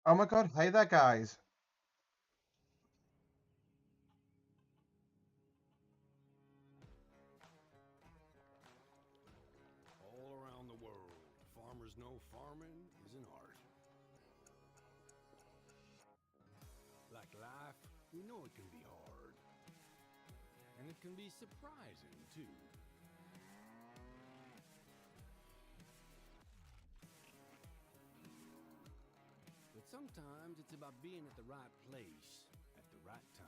Oh my god, hey there guys. All around the world, farmers know farming is an art. Like life, we know it can be hard. And it can be surprising, too. But sometimes it's about being at the right place at the right time.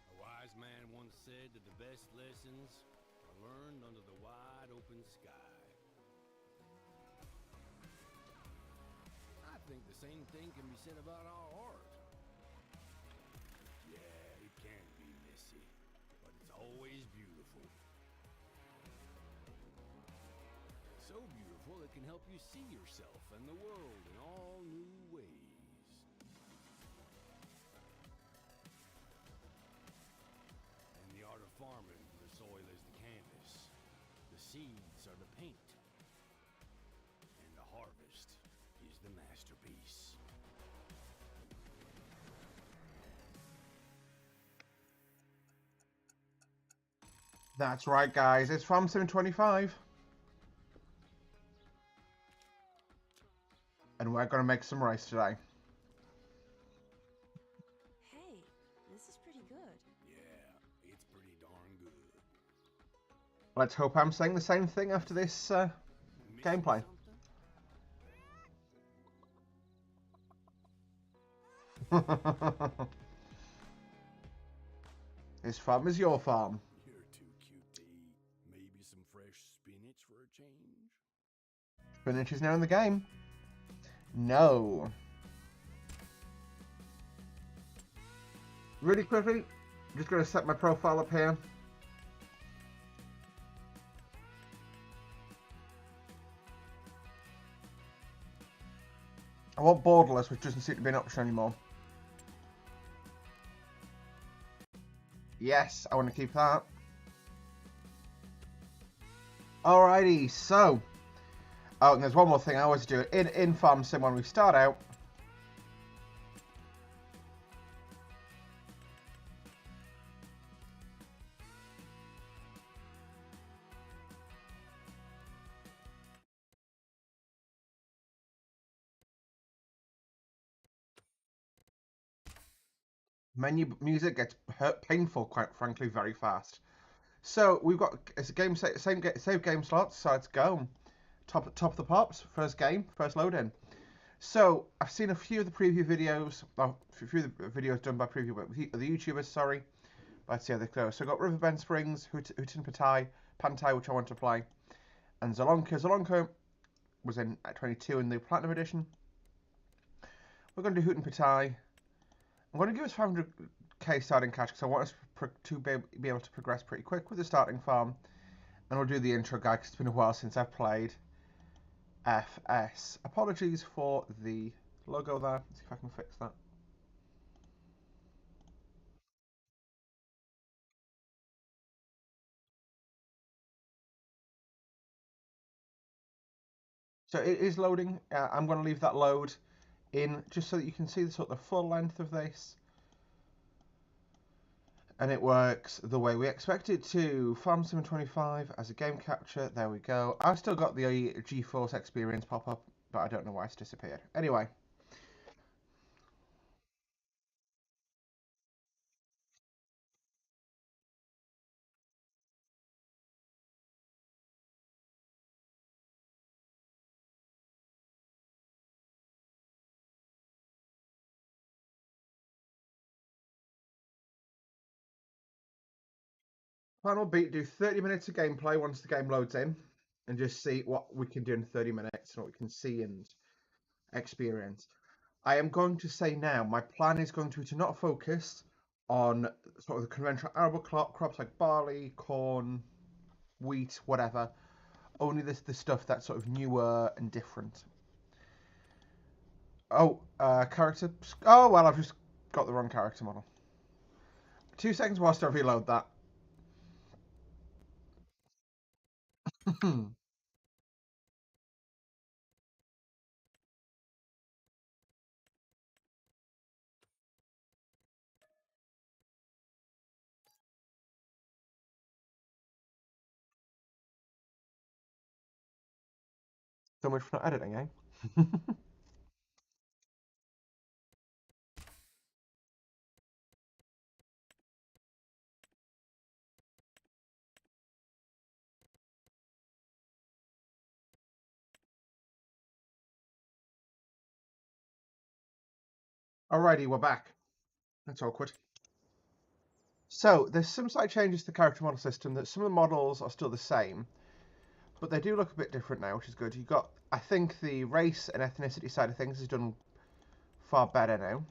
A wise man once said that the best lessons are learned under the wide open sky. I think the same thing can be said about our art. Yeah, it can be messy, but it's always beautiful. So beautiful it can help you see yourself and the world in all new ways. In the art of farming, the soil is the canvas, the seeds are the paint, and the harvest is the masterpiece. That's right guys, it's Farm Sim 25. And we're gonna make some rice today. Hey, this is pretty good. Yeah, it's pretty darn good. Let's hope I'm saying the same thing after this Missing gameplay. something? His farm is your farm. You're too cute to eat. Maybe some fresh spinach for a change? Spinach is now in the game. No. Really quickly, I'm just gonna set my profile up here. I want borderless, which doesn't seem to be an option anymore. Yes, I want to keep that. Alrighty, so. Oh, and there's one more thing I always do. In Farm Sim, when we start out, menu music gets painful, quite frankly, very fast. So we've got it's a game save game slots. So let's go. Top of the pops. First game, first load in. So I've seen a few of the preview videos. Well, a few of the videos done by the YouTubers. Sorry, let's see how they go. So I've got Riverbend Springs, Hutin Pantai, which I want to play, and Zalonka. Zalonka was in at 22 in the Platinum Edition. We're going to do Hutin Patai. I'm going to give us 500k starting cash because I want us to be able to progress pretty quick with the starting farm. And we'll do the intro guide because it's been a while since I've played FS. Apologies for the logo there. Let's see if I can fix that. So it is loading. I'm going to leave that load in just so that you can see the sort of full length of this. And it works the way we expect it to. Farm Sim 25 as a game capture. There we go. I've still got the GeForce experience pop up, but I don't know why it's disappeared. Anyway. Plan will be do 30 minutes of gameplay once the game loads in, and just see what we can do in 30 minutes and what we can see and experience. I am going to say now, my plan is going to be to not focus on sort of the conventional arable crops like barley, corn, wheat, whatever. Only the stuff that's sort of newer and different. Oh, character. Oh, well, I've just got the wrong character model. 2 seconds whilst I reload that. So much for not editing, eh? Alrighty, we're back. That's awkward. So, there's some slight changes to the character model system. That some of the models are still the same, but they do look a bit different now, which is good. You've got, I think, the race and ethnicity side of things is done far better now.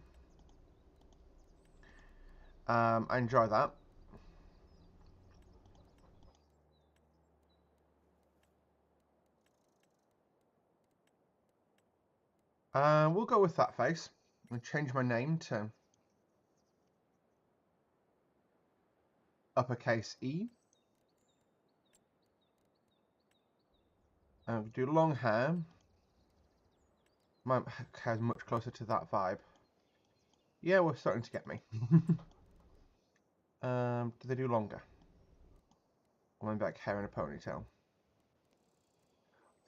I enjoy that. We'll go with that face. I'll change my name to uppercase E. Do long hair. My hair's much closer to that vibe. Yeah, we're starting to get me. Do they do longer? Or maybe like hair in a ponytail.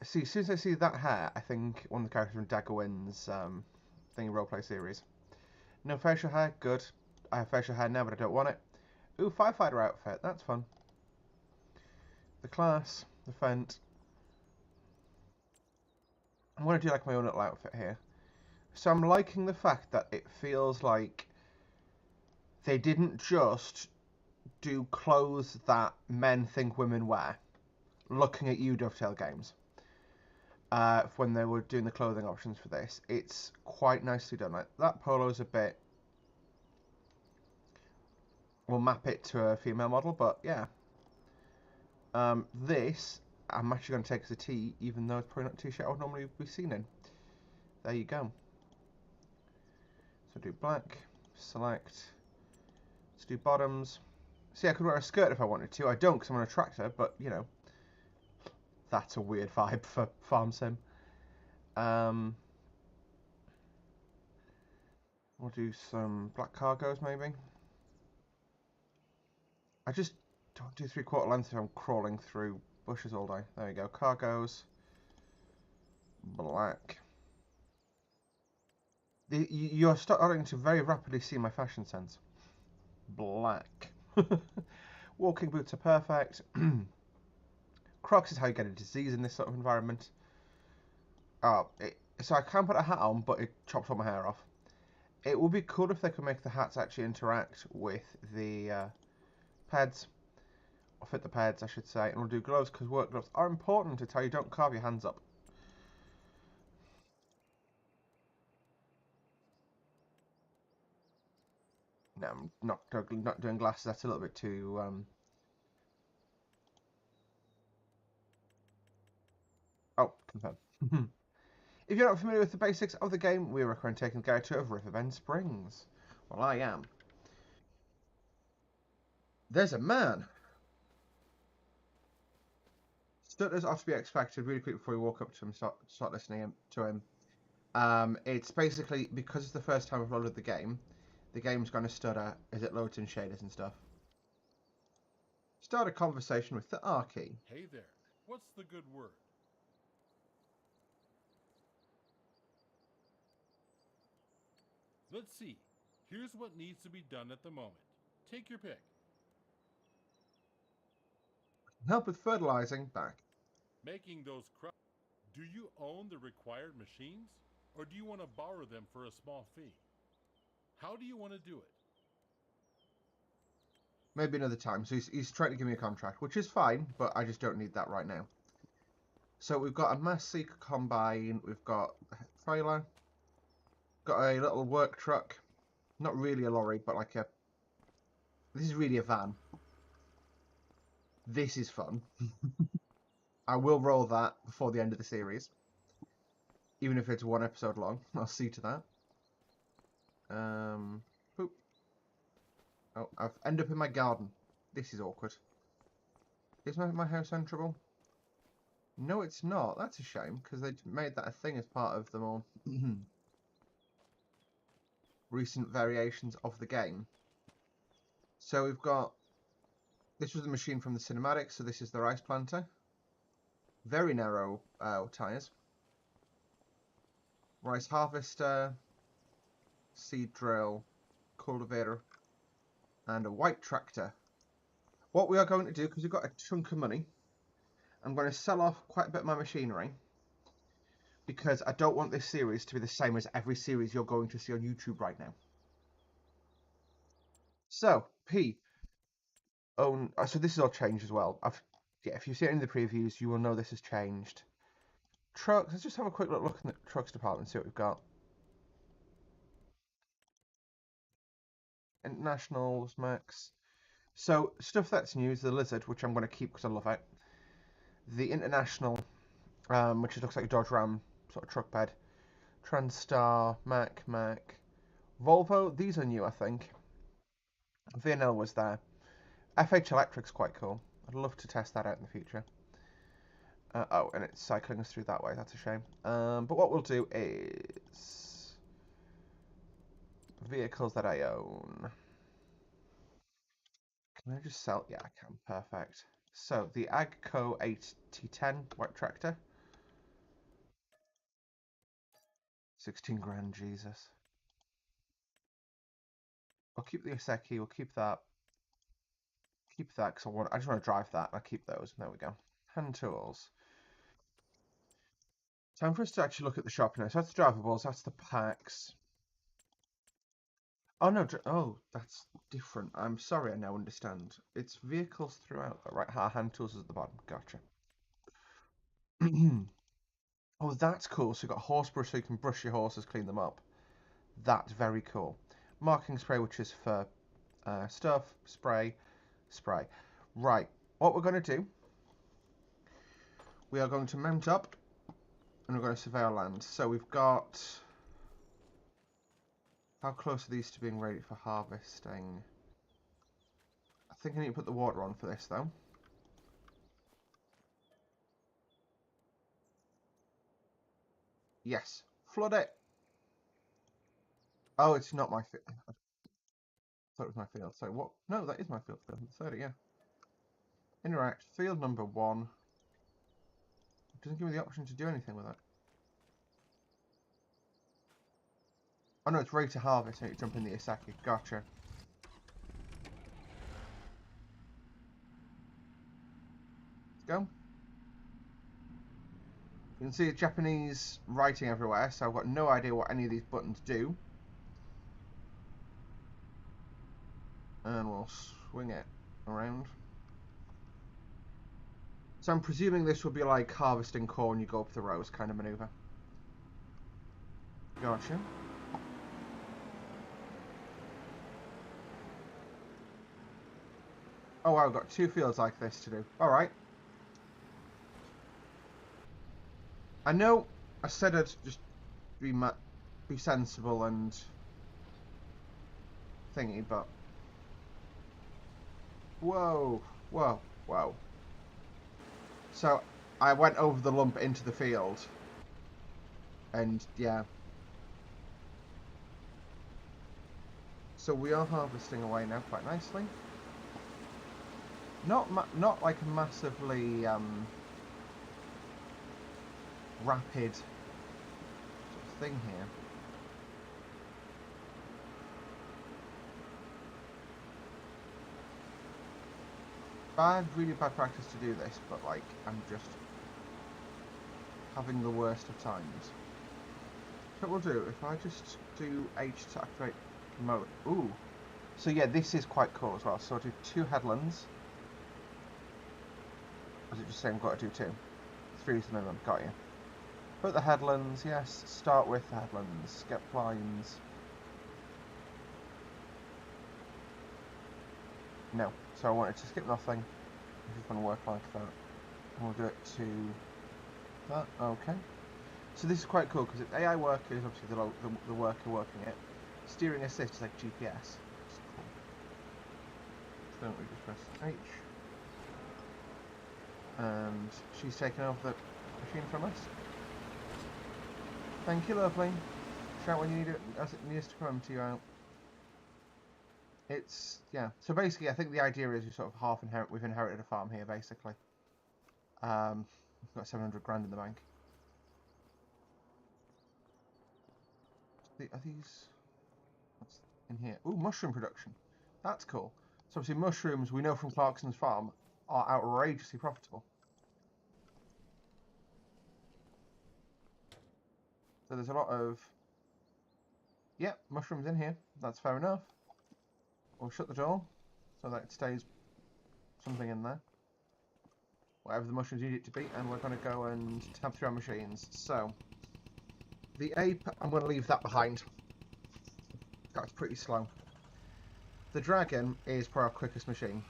See, as soon as I see that hair, I think one of the characters from Daggerwin's thingy roleplay series. No facial hair, good. I have facial hair now, but I don't want it. Ooh, firefighter outfit, that's fun. The class, the fent. I'm going to do like my own little outfit here. So I'm liking the fact that it feels like they didn't just do clothes that men think women wear. Looking at you, Dovetail Games. When they were doing the clothing options for this, it's quite nicely done. Like that polo's a bit. We'll map it to a female model, but yeah. This I'm actually going to take as a T, even though it's probably not a T-shirt I would normally be seen in. There you go. So do black, select. Let's do bottoms. See, I could wear a skirt if I wanted to. I don't because I'm on a tractor, but you know, that's a weird vibe for Farm Sim. We'll do some black cargos maybe. I just don't do 3/4 length if I'm crawling through bushes all day. There you go. Cargos. Black. You're starting to very rapidly see my fashion sense. Black. Walking boots are perfect. Crocs is how you get a disease in this sort of environment. So I can put a hat on, but it chops all my hair off. It would be cool if they could make the hats actually interact with the pads. Or fit the pads, I should say. And we'll do gloves, because work gloves are important. It's how you don't carve your hands up. No, I'm not doing glasses. That's a little bit too... Oh, confirm. If you're not familiar with the basics of the game, we recommend taking the guide tour of Riverbend Springs. Well, I am. There's a man. Stutters are to be expected really quick before you walk up to him and start listening to him. It's basically, because it's the first time I've loaded the game's going to stutter as it loads in shaders and stuff. Start a conversation with the R key. Hey there, what's the good word? Let's see. Here's what needs to be done at the moment. Take your pick. Help with fertilizing, back. Making those crops. Do you own the required machines? Or do you want to borrow them for a small fee? How do you want to do it? Maybe another time. So he's trying to give me a contract, which is fine, but I just don't need that right now. So we've got a Mass Seeker Combine, we've got a trailer, got a little work truck, not really a lorry, but like a This is really a van. This is fun. I will roll that before the end of the series. Even if it's 1 episode long. I'll see to that. Boop. Oh, I've ended up in my garden. This is awkward. Is my house enterable? No, it's not. That's a shame, because they made that a thing as part of the more recent variations of the game. So we've got... This was the machine from the cinematic, so this is the rice planter. Very narrow tyres. Rice harvester, seed drill, cultivator, and a white tractor. What we are going to do, because we've got a chunk of money, I'm going to sell off quite a bit of my machinery, because I don't want this series to be the same as every series you're going to see on YouTube right now. So, P. So this is all changed as well. If you've seen it in the previews, you will know this has changed. Trucks, let's just have a quick look in the trucks department and see what we've got. Internationals, Max. So, stuff that's new is the Lizard, which I'm going to keep because I love it. The International, which looks like a Dodge Ram sort of truck bed. Transstar, Mac. Volvo, these are new, I think. VNL was there. FH Electric's quite cool. I'd love to test that out in the future. Oh, and it's cycling us through that way. That's a shame. But what we'll do is... Vehicles that I own. Can I just sell? Yeah, I can. Perfect. So, the Agco 8T10 white tractor. 16 grand, Jesus. I'll keep the Oseki. We'll keep that. Keep that because I just want to drive that. I'll keep those. There we go. Hand tools. Time for us to actually look at the shop now. So that's the drivables. That's the packs. Oh no! Oh, that's different. I'm sorry. I now understand. It's vehicles throughout. Right. Hand tools is at the bottom. Gotcha. Oh, that's cool. So you've got a horse brush so you can brush your horses, clean them up. That's very cool. Marking spray, which is for stuff, spray. Right, what we're going to do, we are going to mount up and we're going to survey our land. So we've got... How close are these to being ready for harvesting? I think I need to put the water on for this, though. Yes. Flood it. Oh, it's not my field. I thought it was my field. So what? No, that is my field. Field 30, yeah. Interact. Field number 1. It doesn't give me the option to do anything with it. Oh no, it's ready to harvest. I need to jump in the Isaki. Gotcha. Let's go. You can see Japanese writing everywhere, so I've got no idea what any of these buttons do. And we'll swing it around. So I'm presuming this would be like harvesting corn, you go up the rows kind of maneuver. Gotcha. Oh wow, I've got 2 fields like this to do. Alright. I know I said I'd just be sensible and thingy, but... Whoa. So, I went over the lump into the field. And, yeah. So we are harvesting away now quite nicely. Not like a massively rapid sort of thing here. Really bad practice to do this, but like I'm just having the worst of times. So what we'll do, if I just do H to activate mode. Ooh. So yeah, this is quite cool as well. So I'll do 2 headlands. Or is it just saying I've got to do 2? 3 is the minimum. Got you. Put the headlands, yes. Start with the headlands. Skip lines. No. So I wanted to skip nothing. If it's going to work like that. And we'll do it to that. Okay. So this is quite cool because AI worker is obviously the worker working it. Steering assist is like GPS. It's cool. So we just press H. And she's taken over the machine from us. Thank you, lovely. Shout when you need it, as it needs to come to you out. It's, yeah. So basically, I think the idea is you sort of we've inherited a farm here, basically. We've got 700 grand in the bank. Are these... What's in here? Ooh, mushroom production. That's cool. So obviously mushrooms, we know from Clarkson's farm, are outrageously profitable. So there's a lot of... Yep, mushrooms in here. That's fair enough. We'll shut the door so that it stays something in there. Whatever the mushrooms need it to be, and we're going to go and tab through our machines. So, the ape, I'm going to leave that behind. That's pretty slow. The dragon is probably our quickest machine.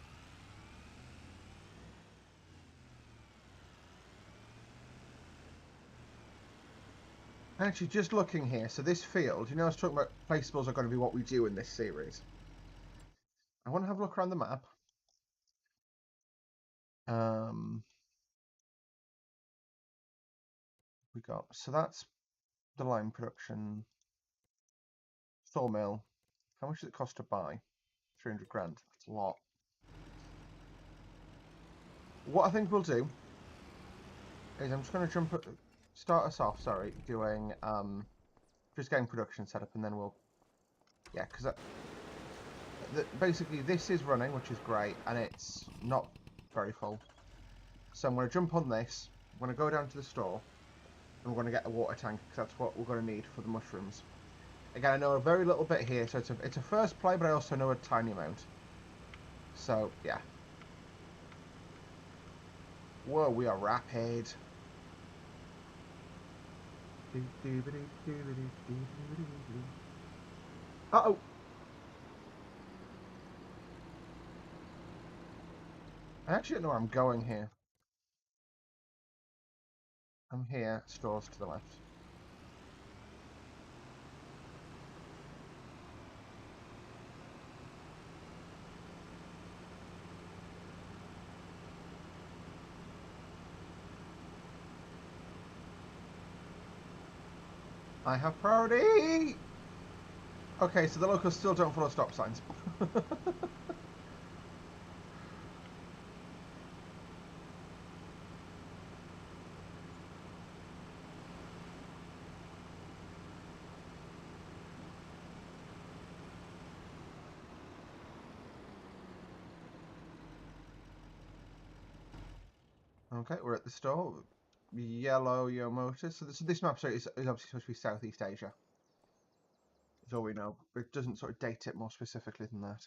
Actually, just looking here, so this field, you know I was talking about placeables are going to be what we do in this series. I want to have a look around the map. We got, so that's the lime production, sawmill. How much does it cost to buy? 300 grand. That's a lot. What I think we'll do is I'm just going to start us off, sorry, doing just getting production set up, and then we'll, yeah, because basically this is running, which is great, and it's not very full. So I'm going to jump on this, I'm going to go down to the store, and we're going to get a water tank, because that's what we're going to need for the mushrooms. Again, I know a very little bit here, so it's a first play, but I also know a tiny amount. So, yeah. Whoa, we are rapid. Uh-oh. I actually don't know where I'm going here. I'm here, stores to the left. I have priority! Okay, so the locals still don't follow stop signs. Okay, we're at the store. Yellow Yomoto. So this map is obviously supposed to be Southeast Asia. That's all we know. It doesn't sort of date it more specifically than that.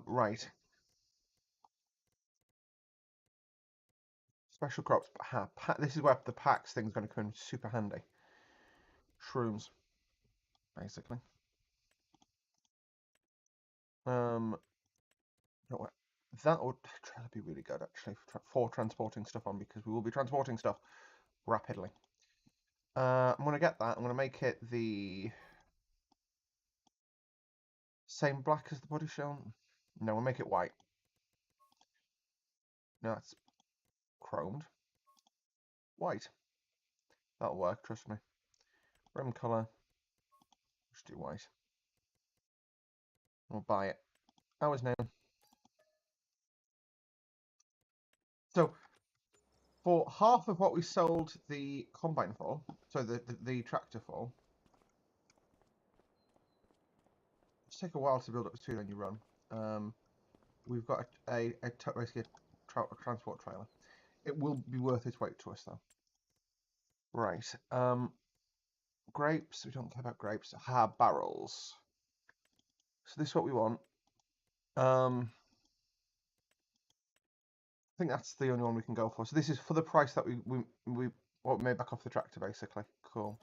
Right. Special crops. This is where the packs thing's going to come in super handy. Shrooms, basically. No, that would try to be really good actually for transporting stuff on, because we will be transporting stuff rapidly. I'm going to get that. I'm going to make it the same black as the body shell. No, we'll make it white. No, it's chromed. White. That'll work, trust me. Rim colour. Just do white. We'll buy it. Hours now. So, for half of what we sold the combine for, so the tractor for, it's take a while to build up to then you run. We've got basically a transport trailer. It will be worth its weight to us though. Right. Grapes. We don't care about grapes. Barrels. So this is what we want. I think that's the only one we can go for. So this is for the price that we made back off the tractor, basically. Cool.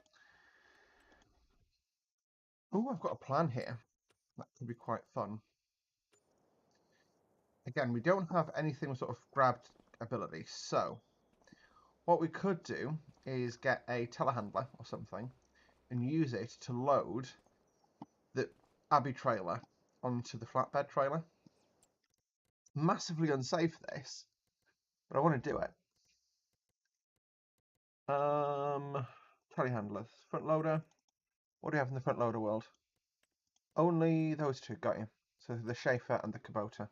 Oh, I've got a plan here. That could be quite fun. Again, we don't have anything with sort of grabbed ability, so what we could do is get a telehandler or something and use it to load the Abbey trailer onto the flatbed trailer. Massively unsafe, this, but I want to do it. Telehandler, front loader. What do you have in the front loader world? Only those two, got you. So the Schaefer and the Kubota.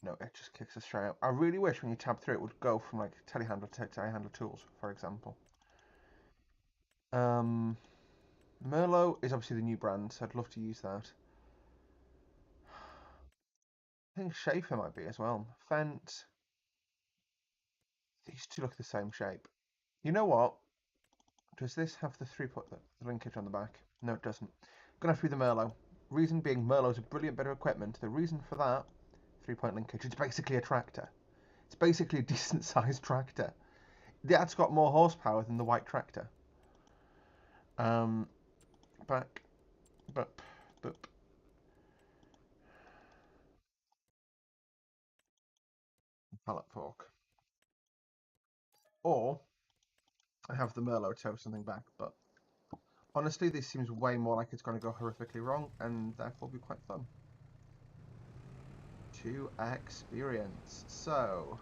No, it just kicks us straight out. I really wish when you tab through it would go from like telehandler to telehandler tools, for example. Merlot is obviously the new brand, so I'd love to use that. I think Schaefer might be as well. Fent. These two look the same shape. You know what? Does this have the linkage on the back? No, it doesn't. Gonna have to be the Merlot. Reason being, Merlot's a brilliant bit of equipment. The reason for that, 3-point linkage, it's basically a tractor. It's basically a decent sized tractor. That's got more horsepower than the white tractor. Back, bup, bup. Pallet fork. Or I have the Merlot tow something back, but honestly, this seems way more like it's going to go horrifically wrong, and therefore be quite fun to experience. So,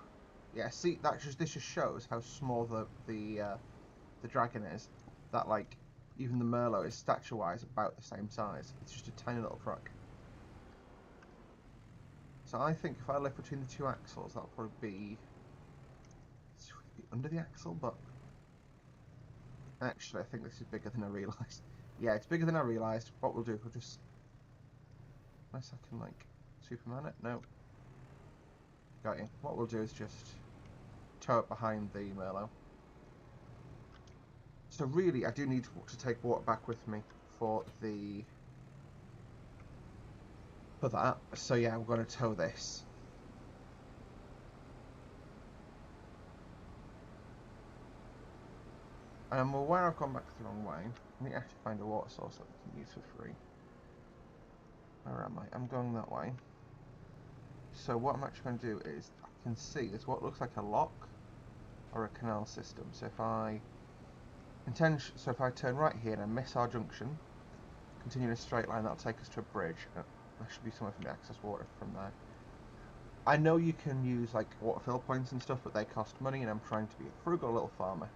yeah, see, this just shows how small the dragon is. That like even the Merlot is stature-wise about the same size. It's just a tiny little truck. So I think if I lift between the two axles, that'll probably be under the axle, but actually I think this is bigger than I realised. Yeah, it's bigger than I realised. What we'll do, we'll just... Unless I can, like, Superman it? No. Got you. What we'll do is just tow it behind the Merlot. So really, I do need to take water back with me for that. So yeah, we're going to tow this. I'm aware I've gone back the wrong way. I need to actually find a water source that we can use for free. Where am I? I'm going that way. So what I'm actually going to do is, I can see there's what looks like a lock or a canal system. So if I turn right here and I miss our junction, continue in a straight line, that'll take us to a bridge. There should be somewhere for me to access water from there. I know you can use like water fill points and stuff, but they cost money, and I'm trying to be a frugal little farmer.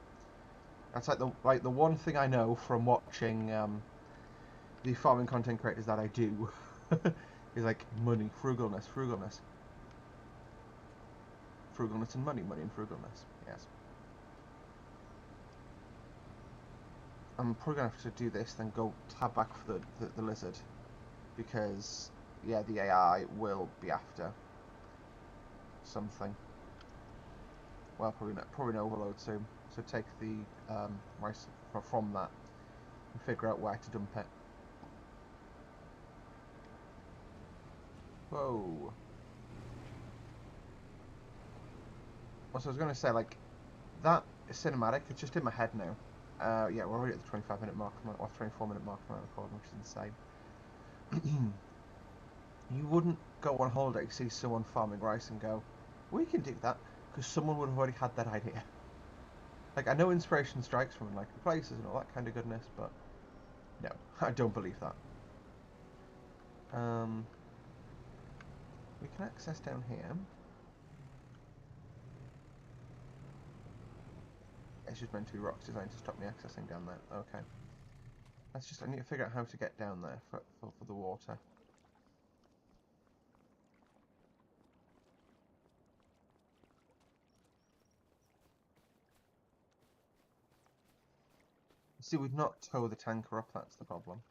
That's like the one thing I know from watching the farming content creators that I do is like money, frugalness, and money and frugalness. Yes. I'm probably gonna have to do this, then go tab back for the lizard, because yeah, the AI will be after something. Well, probably an overload soon. So take the rice from that and figure out where to dump it. Whoa. Also, I was gonna say, like, that cinematic, it's just in my head now. Yeah, we're already at the 25-minute mark, or 24-minute mark of my recording, which is insane. You wouldn't go on holiday, see someone farming rice and go, we can do that, because someone would have already had that idea. Like, I know inspiration strikes from unlikely places and all that kind of goodness, but no, I don't believe that. We can access down here. It's just meant to be rocks designed to stop me accessing down there. Okay. I need to figure out how to get down there for the water. See, we've not towed the tanker up, that's the problem.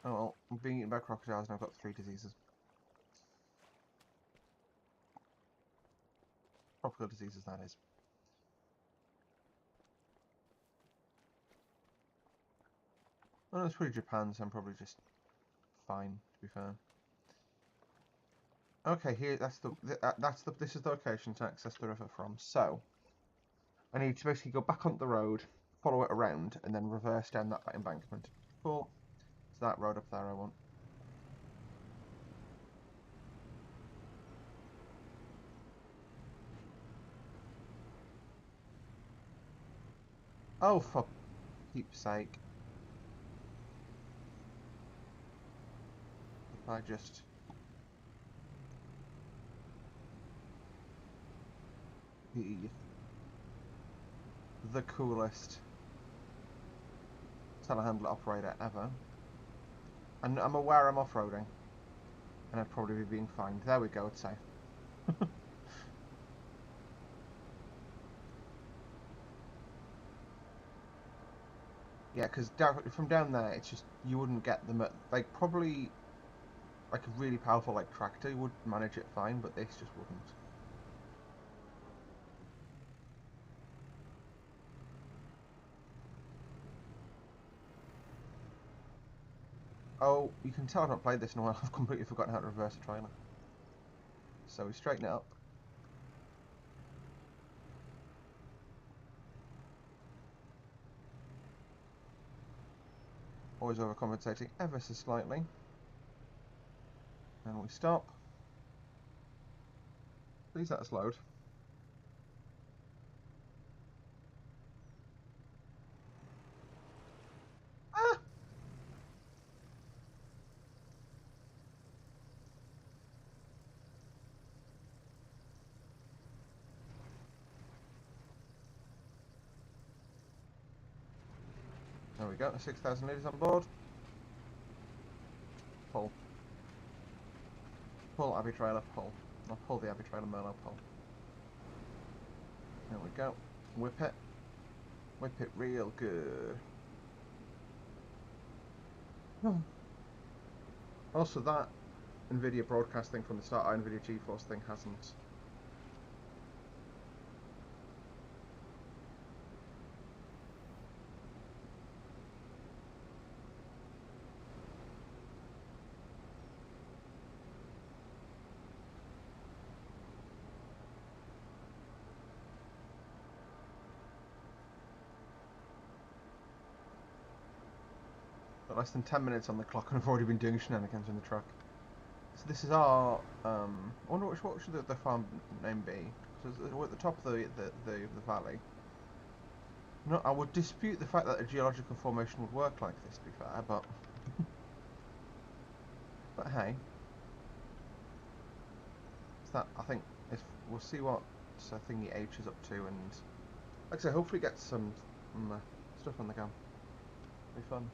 Oh well, I'm being eaten by crocodiles and I've got 3 diseases. Tropical diseases, that is. Well, it's probably Japan, so I'm probably just fine, to be fair. Okay, here, this is the location to access the river from. So, I need to basically go back onto the road, follow it around, and then reverse down that embankment. Cool. It's that road up there I want. Oh, for peep's sake. If I just... The coolest telehandler operator ever. And I'm aware I'm off-roading. And I'd probably be being fined. There we go, it's safe. Yeah, because from down there, it's just, you wouldn't get them at, like, probably, like, a really powerful, like, tractor would manage it fine, but this just wouldn't. Oh, you can tell I've not played this in a while. I've completely forgotten how to reverse a trailer. So we straighten it up. Always overcompensating ever so slightly. And we stop. Please let us load. Ah! There we go, 6,000 litres on board. Pull. Pull Abbey trailer, pull. I'll pull the Abbey trailer, Merlot, pull. There we go. Whip it. Whip it real good. Oh. Also, that NVIDIA broadcast thing from the start, our NVIDIA GeForce thing hasn't. Got less than 10 minutes on the clock and I've already been doing shenanigans in the truck. So this is our, I wonder what should the farm name be? So we're at the top of the valley. No, I would dispute the fact that a geological formation would work like this, to be fair, but... but hey. So that, I think, we'll see what thingy H is up to, and... like I say, hopefully get some stuff on the go. It'll be fun.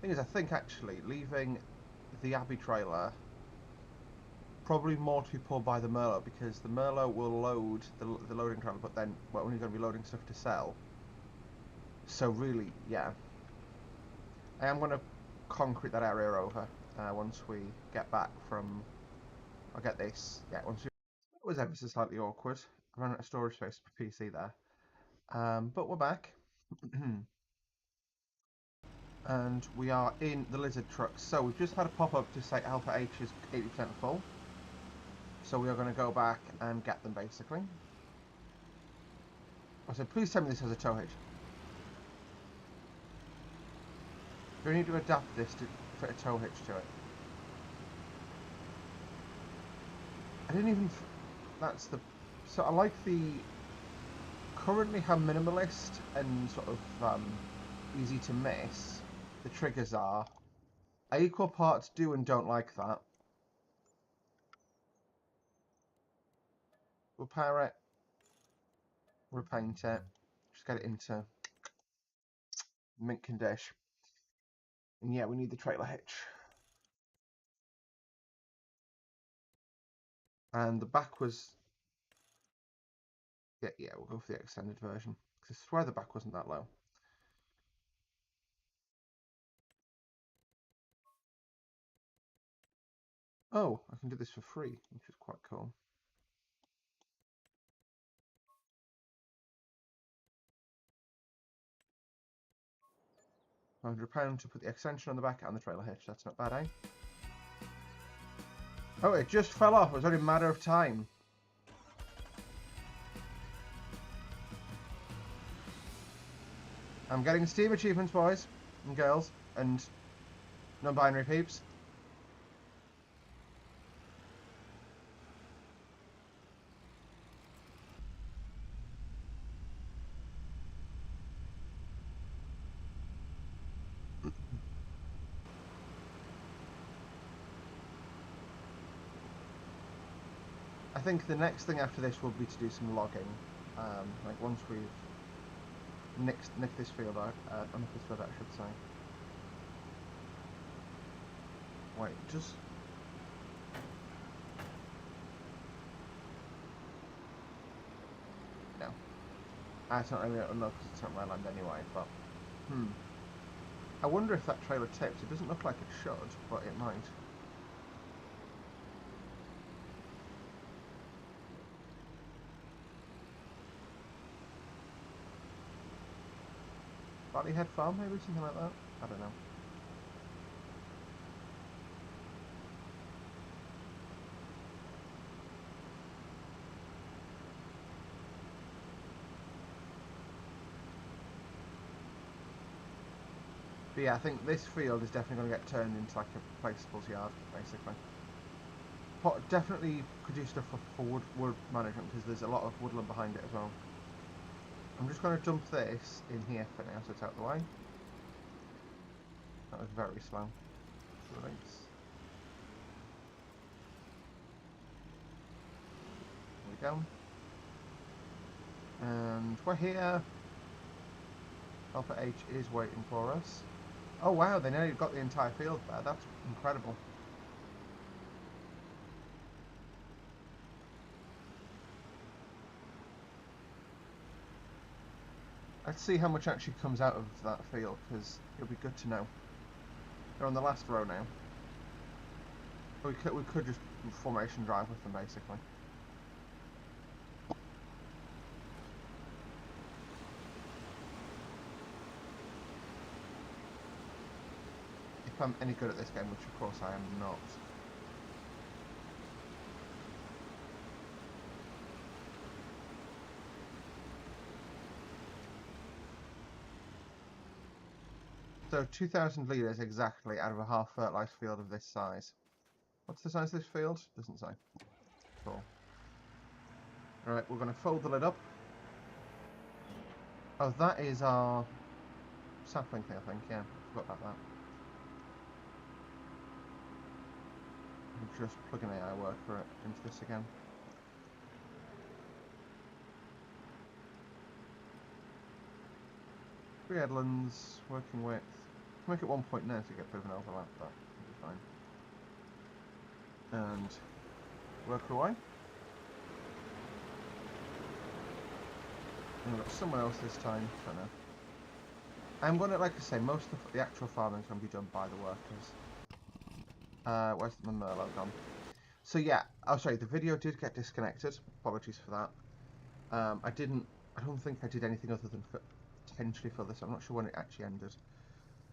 Thing is, I think, actually, leaving the Abbey trailer... probably more to be pulled by the Merlot, because the Merlot will load the loading trailer, but then we're only going to be loading stuff to sell. So really, yeah. I am going to concrete that area over once we get back from... I'll get this. Yeah, once we... It was ever so slightly awkward. I ran out of storage space for PC there. But we're back. And we are in the Lizard truck. So we've just had a pop-up to say Alpha H is 80% full. So we are going to go back and get them, basically. I said, please tell me this has a tow hitch. Do we need to adapt this to fit a tow hitch to it? I didn't even... That's the... So I like the... Currently how minimalist and sort of easy to miss the triggers are. I equal parts do and don't like that. We'll power it. Repaint it. Just get it into mint condition. And yeah, we need the trailer hitch. And the back was... Yeah, we'll go for the extended version. Because I swear the back wasn't that low. Oh, I can do this for free, which is quite cool. £100 to put the extension on the back and the trailer hitch. That's not bad, eh? Oh, it just fell off. It was only a matter of time. I'm getting Steam achievements, boys and girls, and non-binary peeps. I think the next thing after this will be to do some logging. Like once we've nicked this field out, nicked this field out, I should say. Wait, just... No. It's not really, no, because it's not my land anyway, but... I wonder if that trailer tips. It doesn't look like it should, but it might. Valleyhead Farm, maybe? Something like that? I don't know. But yeah, I think this field is definitely going to get turned into like a placeables yard, basically. Definitely could do stuff for wood management, because there's a lot of woodland behind it as well. I'm just going to dump this in here for now, so it's out of the way. That was very slow. Right. There we go. And we're here. Alpha H is waiting for us. Oh wow, they nearly got the entire field there. That's incredible. Let's see how much actually comes out of that field, because it'll be good to know. They're on the last row now. We could just formation drive with them, basically. If I'm any good at this game, which of course I am not. So 2,000 litres exactly out of a half fertilised field of this size. What's the size of this field? Doesn't say. Cool. Alright, we're going to fold the lid up. Oh, that is our sapling thing, I think. Yeah, forgot about that. I'm just plugging AI worker into this again. Three headlands, working width. Make it 1.9 to get a bit of an overlap, but it'll be fine. And work away. And we've got someone else this time, I don't know. I'm gonna, like I say, most of the actual farming is gonna be done by the workers. Where's my Merlot gone? So yeah, oh sorry, the video did get disconnected. Apologies for that. I don't think I did anything other than potentially for this. I'm not sure when it actually ended.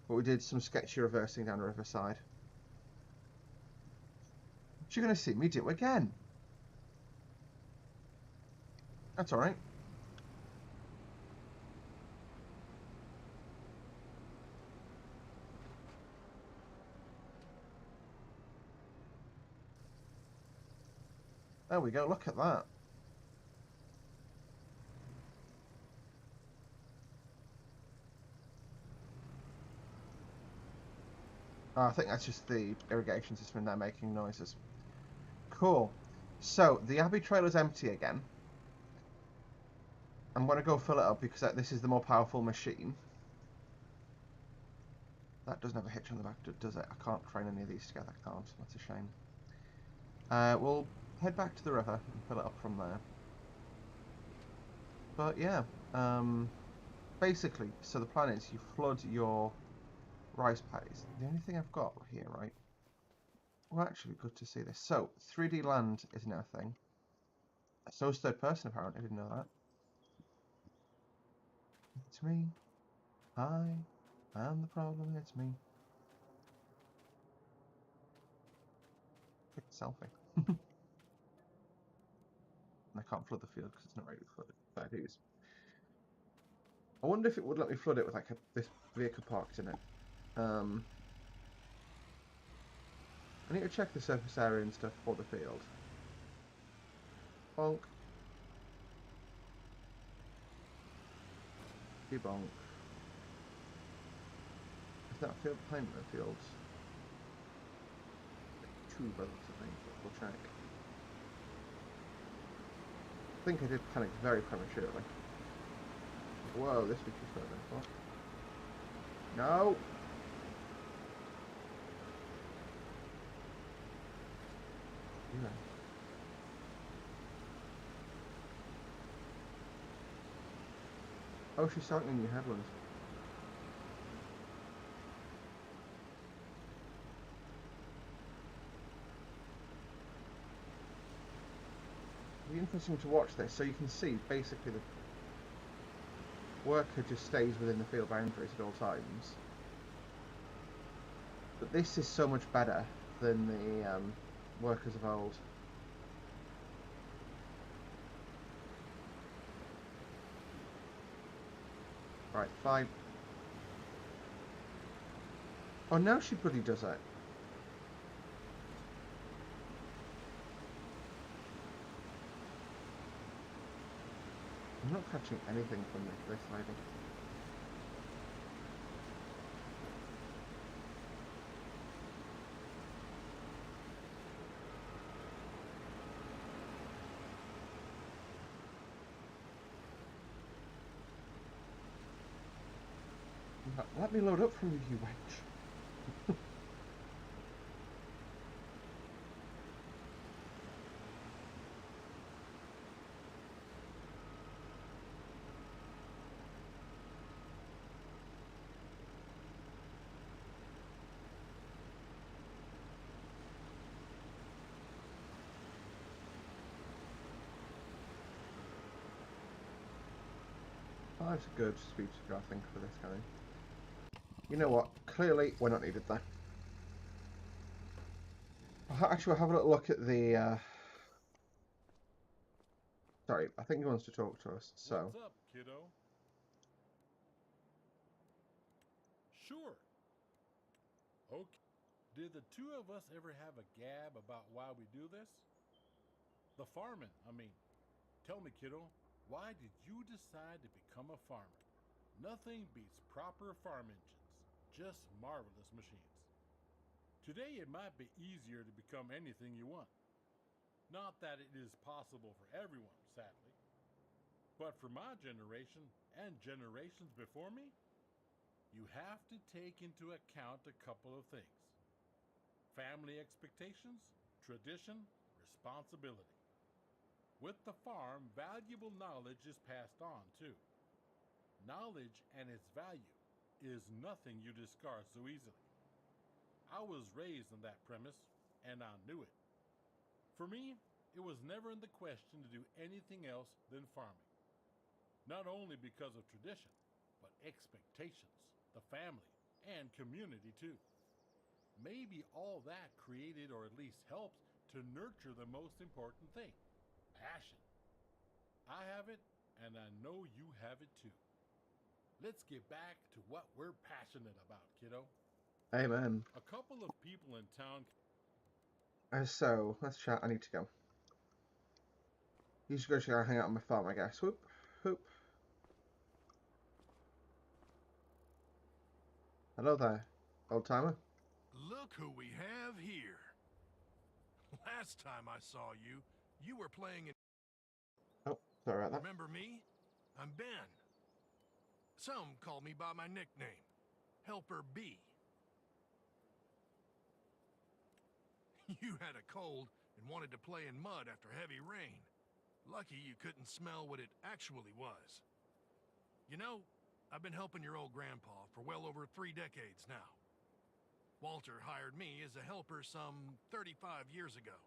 But we did some sketchy reversing down the riverside. But you're going to see me do it again. That's alright. There we go, look at that. Oh, I think that's just the irrigation system there making noises. Cool. So, the Abbey trailer's empty again. I'm going to go fill it up because this is the more powerful machine. That doesn't have a hitch on the back, does it? I can't train any of these together, I can't. That's a shame. We'll head back to the river and fill it up from there. But yeah, basically, so the plan is you flood your rice paddies. The only thing I've got here, right? Well, actually, good to see this. So, 3D land is now a thing. So is third person, apparently. I didn't know that. It's me. I am the problem. It's me. Quick selfie. And I can't flood the field because it's not ready to flood it. But it is. I wonder if it would let me flood it with like this vehicle parked in it. I need to check the surface area and stuff for the field. Bonk. Debonk. Is that field behind the fields? Two brothers, I think. We'll check. think I did panic very prematurely. Whoa, this was just than I thought. No! Yeah. Oh, she's starting in New Headlands. It'll be interesting to watch this, so you can see basically the worker just stays within the field boundaries at all times. But this is so much better than the workers of old. Right, 5. Oh, now she bloody does it. I'm not catching anything from this lady. Let me load up from you, you wench. Oh, that's a good speed to go, I think, for this guy. You know what? Clearly, we're not needed there. Actually, we'll have a little look at the... Sorry, I think he wants to talk to us, so... What's up, kiddo? Sure. Okay. Did the two of us ever have a gab about why we do this? The farming, I mean. Tell me, kiddo, why did you decide to become a farmer? Nothing beats proper farm engines. Just marvelous machines. Today it might be easier to become anything you want. Not that it is possible for everyone, sadly. But for my generation and generations before me, you have to take into account a couple of things. Family expectations, tradition, responsibility. With the farm, valuable knowledge is passed on too. Knowledge and its value is nothing you discard so easily. I was raised on that premise, and I knew it. For me, it was never in the question to do anything else than farming. Not only because of tradition, but expectations, the family, and community too. Maybe all that created or at least helps to nurture the most important thing, passion. I have it, and I know you have it too. Let's get back to what we're passionate about, kiddo. Amen. A couple of people in town. So, let's chat. I need to go. You should go hang out on my farm, I guess. Whoop, whoop. Hello there, old timer. Look who we have here. Last time I saw you, you were playing in... Oh, sorry about that. Remember me? I'm Ben. Some call me by my nickname, Helper B. You had a cold and wanted to play in mud after heavy rain. Lucky you couldn't smell what it actually was. You know, I've been helping your old grandpa for well over 3 decades now. Walter hired me as a helper some 35 years ago.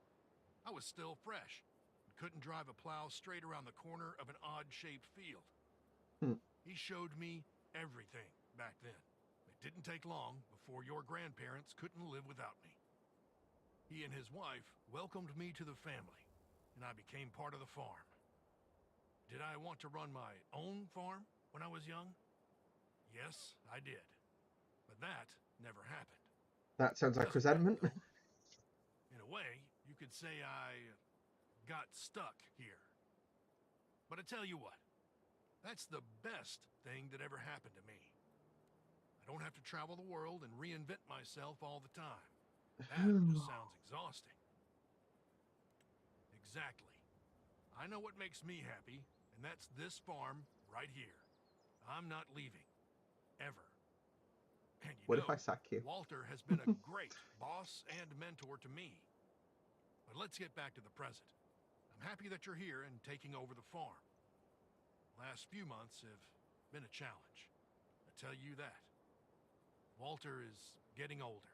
I was still fresh and couldn't drive a plow straight around the corner of an odd-shaped field. He showed me everything back then. It didn't take long before your grandparents couldn't live without me. He and his wife welcomed me to the family, and I became part of the farm. Did I want to run my own farm when I was young? Yes, I did. But that never happened. That sounds like Doesn't resentment. matter, though. In a way, you could say I got stuck here. But I tell you what, that's the best thing that ever happened to me. I don't have to travel the world and reinvent myself all the time. That just sounds exhausting. Exactly. I know what makes me happy, and that's this farm right here. I'm not leaving. Ever. And you What if I know, sack you? Walter has been a great boss and mentor to me. But let's get back to the present. I'm happy that you're here and taking over the farm. Last few months have been a challenge. I tell you that. Walter is getting older.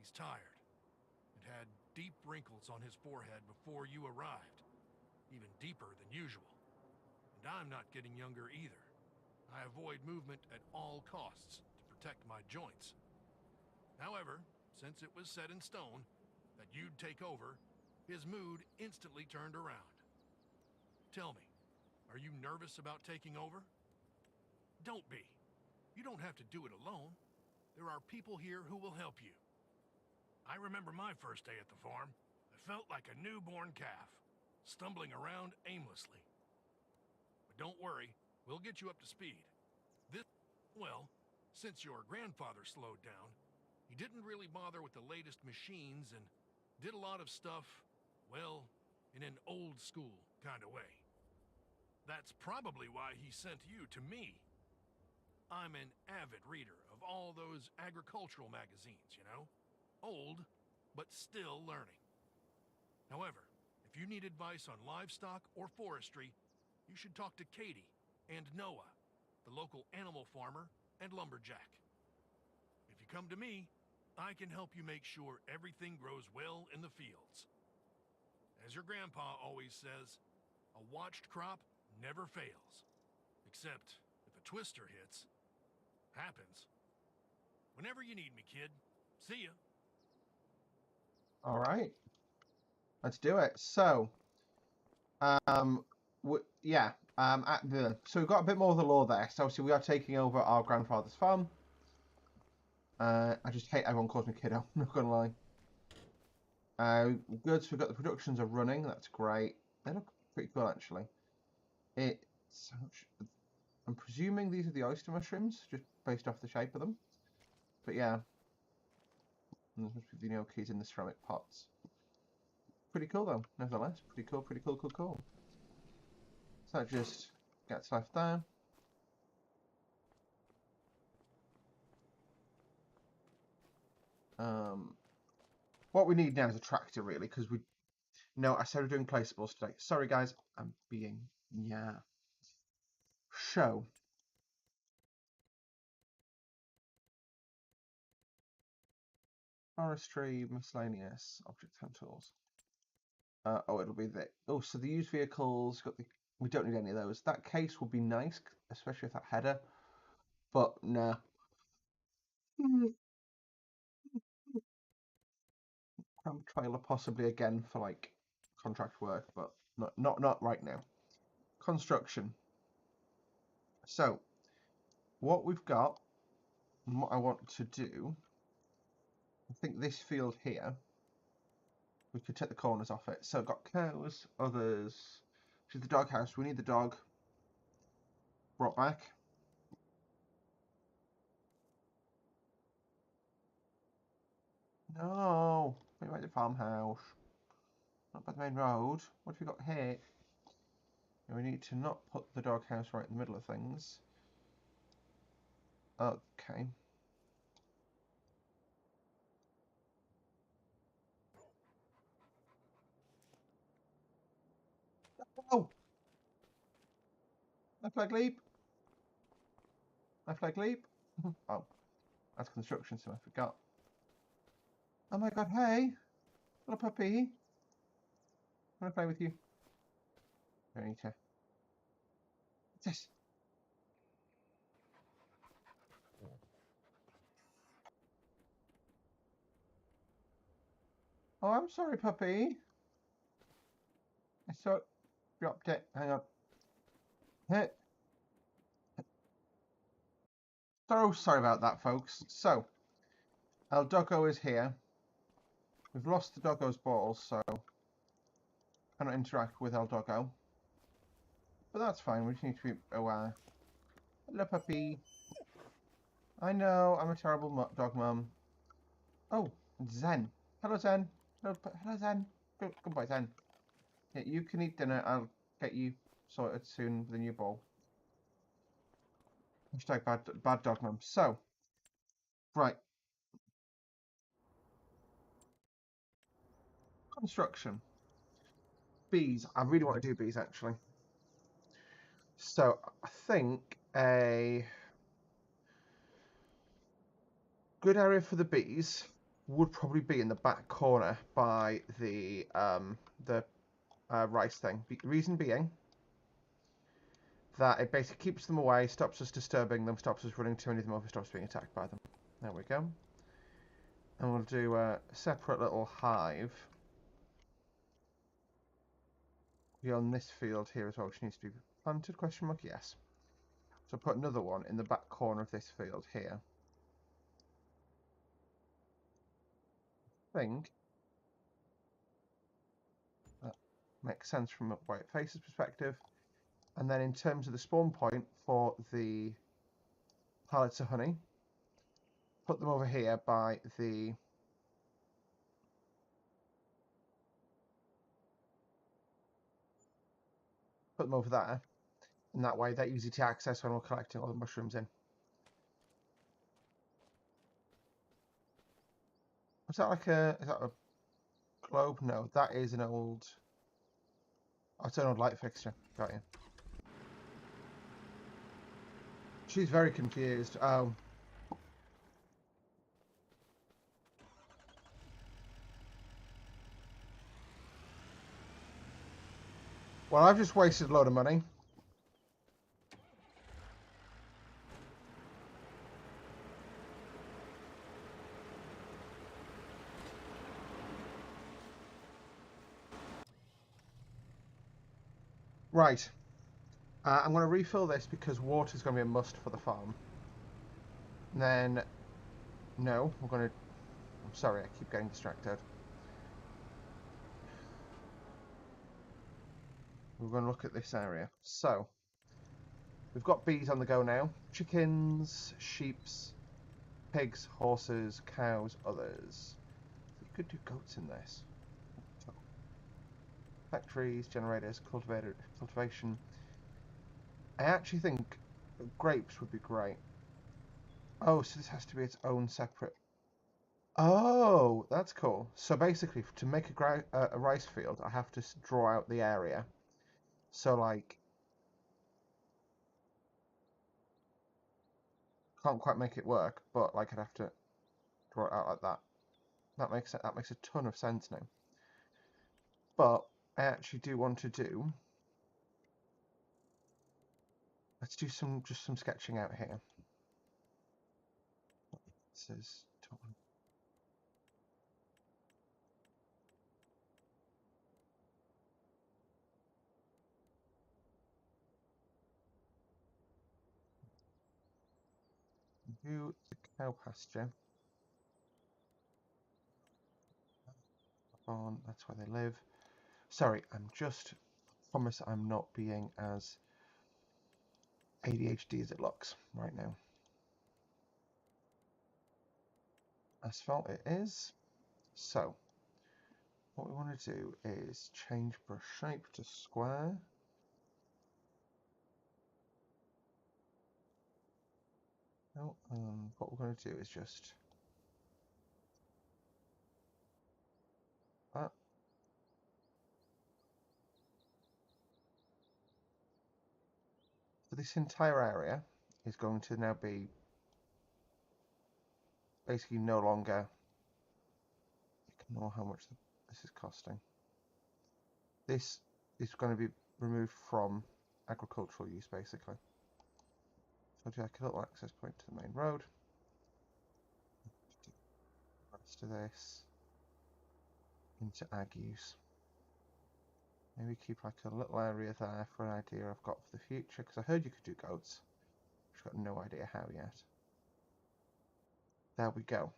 He's tired and had deep wrinkles on his forehead before you arrived, even deeper than usual. And I'm not getting younger either. I avoid movement at all costs to protect my joints. However, since it was set in stone that you'd take over, his mood instantly turned around. Tell me, are you nervous about taking over? Don't be. You don't have to do it alone. There are people here who will help you. I remember my first day at the farm. I felt like a newborn calf, stumbling around aimlessly. But don't worry, we'll get you up to speed. Well, since your grandfather slowed down, he didn't really bother with the latest machines and did a lot of stuff, well, in an old school kind of way. That's probably why he sent you to me. I'm an avid reader of all those agricultural magazines, you know? Old, but still learning. However, if you need advice on livestock or forestry, you should talk to Katie and Noah, the local animal farmer and lumberjack. If you come to me, I can help you make sure everything grows well in the fields. As your grandpa always says, a watched crop never fails. Except if a twister hits. Happens. Whenever you need me, kid. See ya. All right, let's do it. So, yeah, so we've got a bit more of the lore there. So obviously we are taking over our grandfather's farm. I just hate everyone calls me kiddo. Not gonna lie. Good. So we've got the productions are running. That's great. They look pretty cool actually. I'm presuming these are the oyster mushrooms, just based off the shape of them. But yeah, and there's supposed to be the gnocchis in the ceramic pots. Pretty cool though, nevertheless. Pretty cool, cool. So that just gets left there. What we need now is a tractor, really, because I said we're doing placeables today. Sorry, guys, I'm being show. Forestry, miscellaneous, object hand tools. It'll be the so the used vehicles we don't need any of those. That case would be nice, especially with that header, but nah. Trailer possibly again for like contract work, but not right now. Construction. So what we've got and what I want to do, I think this field here, we could take the corners off it. So I've got cows, others. Which is the doghouse. We need the dog brought back. No, wait, the farmhouse. Not by the main road. What have we got here? We need to not put the doghouse right in the middle of things. Okay. Oh! Left leg leap. Left leg leap. Oh, that's construction, so I forgot. Oh my god, hey! Little puppy. I want to play with you. I need to. Yes! Oh, I'm sorry, puppy. I saw it. Dropped it. Hang on. Hit. So sorry about that, folks. So, El Doggo is here. We've lost the Doggo's balls, so I cannot interact with El Doggo. But that's fine. We just need to be aware. Hello, puppy. I know I'm a terrible dog mum. Oh, Zen. Hello, Zen. Hello, Zen. Goodbye, Zen. Yeah, you can eat dinner. I'll get you sorted soon with a new ball. Hashtag bad dog mum. So, right. Construction. Bees. I really want to do bees actually. So I think a good area for the bees would probably be in the back corner by the rice thing. Reason being that it basically keeps them away, stops us disturbing them, stops us running too many of them over, stops being attacked by them. There we go. And we'll do a separate little hive beyond this field here as well, which needs to be planted, question mark, yes. So put another one in the back corner of this field here. I think that makes sense from a white faces perspective. And then in terms of the spawn point for the pallets of honey, put them over here by the put them over there, and that way they're easy to access when we're collecting all the mushrooms in. Is that a globe? No, that is an old. Oh, it's an old light fixture. Got you. She's very confused. Oh. Well, I've just wasted a load of money. Right. I'm going to refill this because water is going to be a must for the farm. And then, no, we're going to... I'm sorry, I keep getting distracted. We're going to look at this area. So, we've got bees on the go now. Chickens, sheeps, pigs, horses, cows, others. You could do goats in this. Factories, generators, cultivation. I actually think grapes would be great. Oh, so this has to be its own separate. Oh, that's cool. So basically, to make a rice field, I have to draw out the area. So like, can't quite make it work, but like I'd have to draw it out like that. That makes a ton of sense now. But I actually do want to do. Let's do just some sketching out here. This is do the cow pasture. Barn, that's where they live. Sorry, promise I'm not being as ADHD as it looks right now. Asphalt it is. So, what we want to do is change brush shape to square. No, what we're going to do is just that. So this entire area is going to now be basically no longer. Ignore how much this is costing. This is going to be removed from agricultural use basically. So I'll do like a little access point to the main road. The rest of this into ag use. Maybe keep like a little area there for an idea I've got for the future, because I heard you could do goats. I've got no idea how yet. There we go.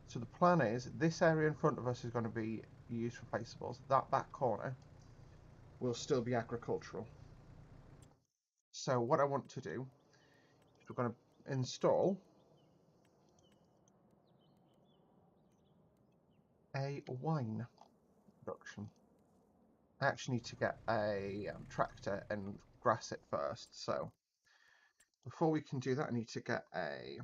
So the plan is, this area in front of us is going to be used for placeables. That back corner will still be agricultural. So what I want to do is we're going to install a wine production. I actually need to get a tractor and grass it first. So before we can do that, I need to get a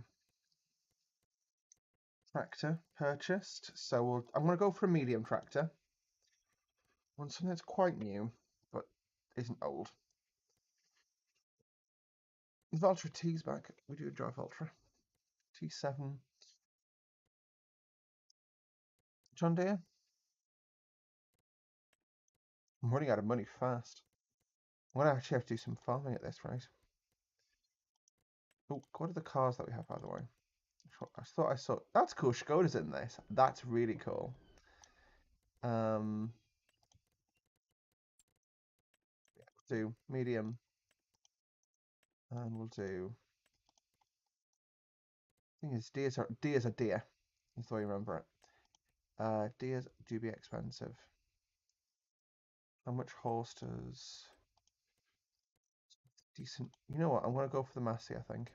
tractor purchased. So I'm going to go for a medium tractor. I want something that's quite new, but isn't old. Valtra T's back. We do drive Valtra. T7. John Deere. I'm running out of money fast. I'm going to actually have to do some farming at this rate. Oh, what are the cars that we have, by the way? I thought I saw... That's cool. Skoda's in this. That's really cool. Do medium. And we'll do... I think it's Deers are deer. That's the way you remember it. Deers do be expensive. How much horse does... Decent... You know what? I'm going to go for the Massey, I think.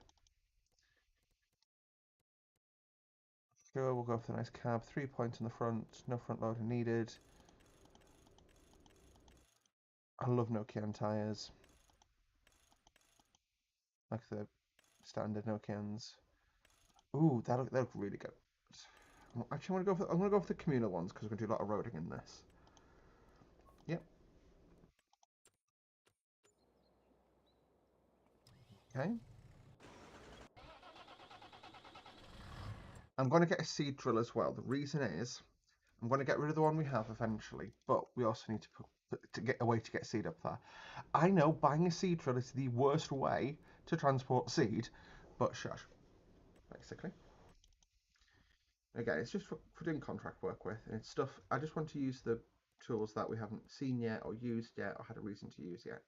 Sure, we'll go for the nice cab. 3 points in the front. No front loader needed. I love Nokian tyres. Like the standard Nokians. Ooh, that look really good. Actually, I'm gonna go for the communal ones because we're gonna do a lot of roading in this. Yep. Okay. I'm gonna get a seed drill as well. The reason is I'm gonna get rid of the one we have eventually, but we also need to get a way to get seed up there. I know buying a seed drill is the worst way to transport seed, but shush. Basically. Again, it's just for doing contract work with, and it's stuff. I just want to use the tools that we haven't seen yet, or used yet, or had a reason to use yet.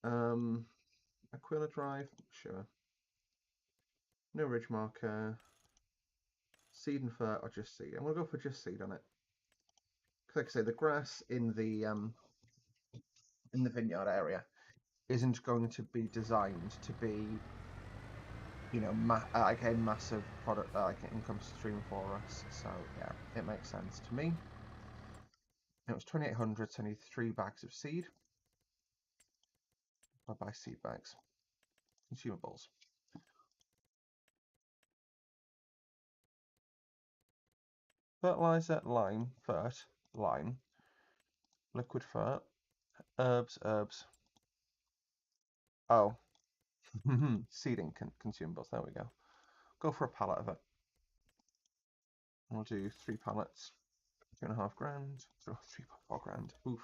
Aquila drive, sure. No ridge marker. Seed and fur, or just seed. I'm gonna go for just seed on it. Because, like I say, the grass in the vineyard area isn't going to be designed to be, you know, like a massive product, like an income stream for us. So yeah, it makes sense to me. It was 2,800, so I need 3 bags of seed. I'll buy seed bags. Consumables. Fertilizer, lime, fert, lime, liquid fert, herbs. Oh, seeding consumables. There we go. Go for a pallet of it. We'll do 3 pallets. 2.5 grand. 3.4 grand. Oof.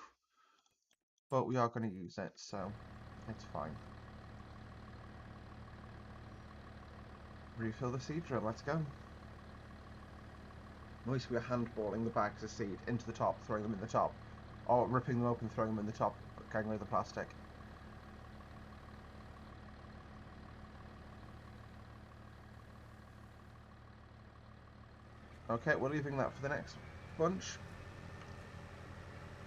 But we are going to use it, so it's fine. Refill the seed drill. Let's go. At least we're handballing the bags of seed into the top, throwing them in the top, or ripping them open, throwing them in the top, getting rid of the plastic. Okay, we're leaving that for the next bunch.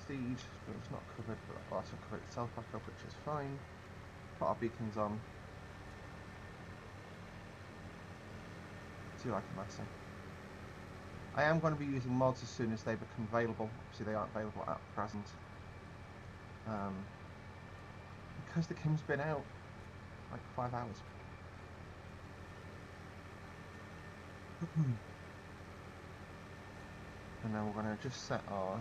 Seed, it's not covered, but also covered itself back up, which is fine. Put our beacons on. Do you like a massing? I am going to be using mods as soon as they become available. Obviously they aren't available at present. Because the game's been out like 5 hours. And then we're going to just set our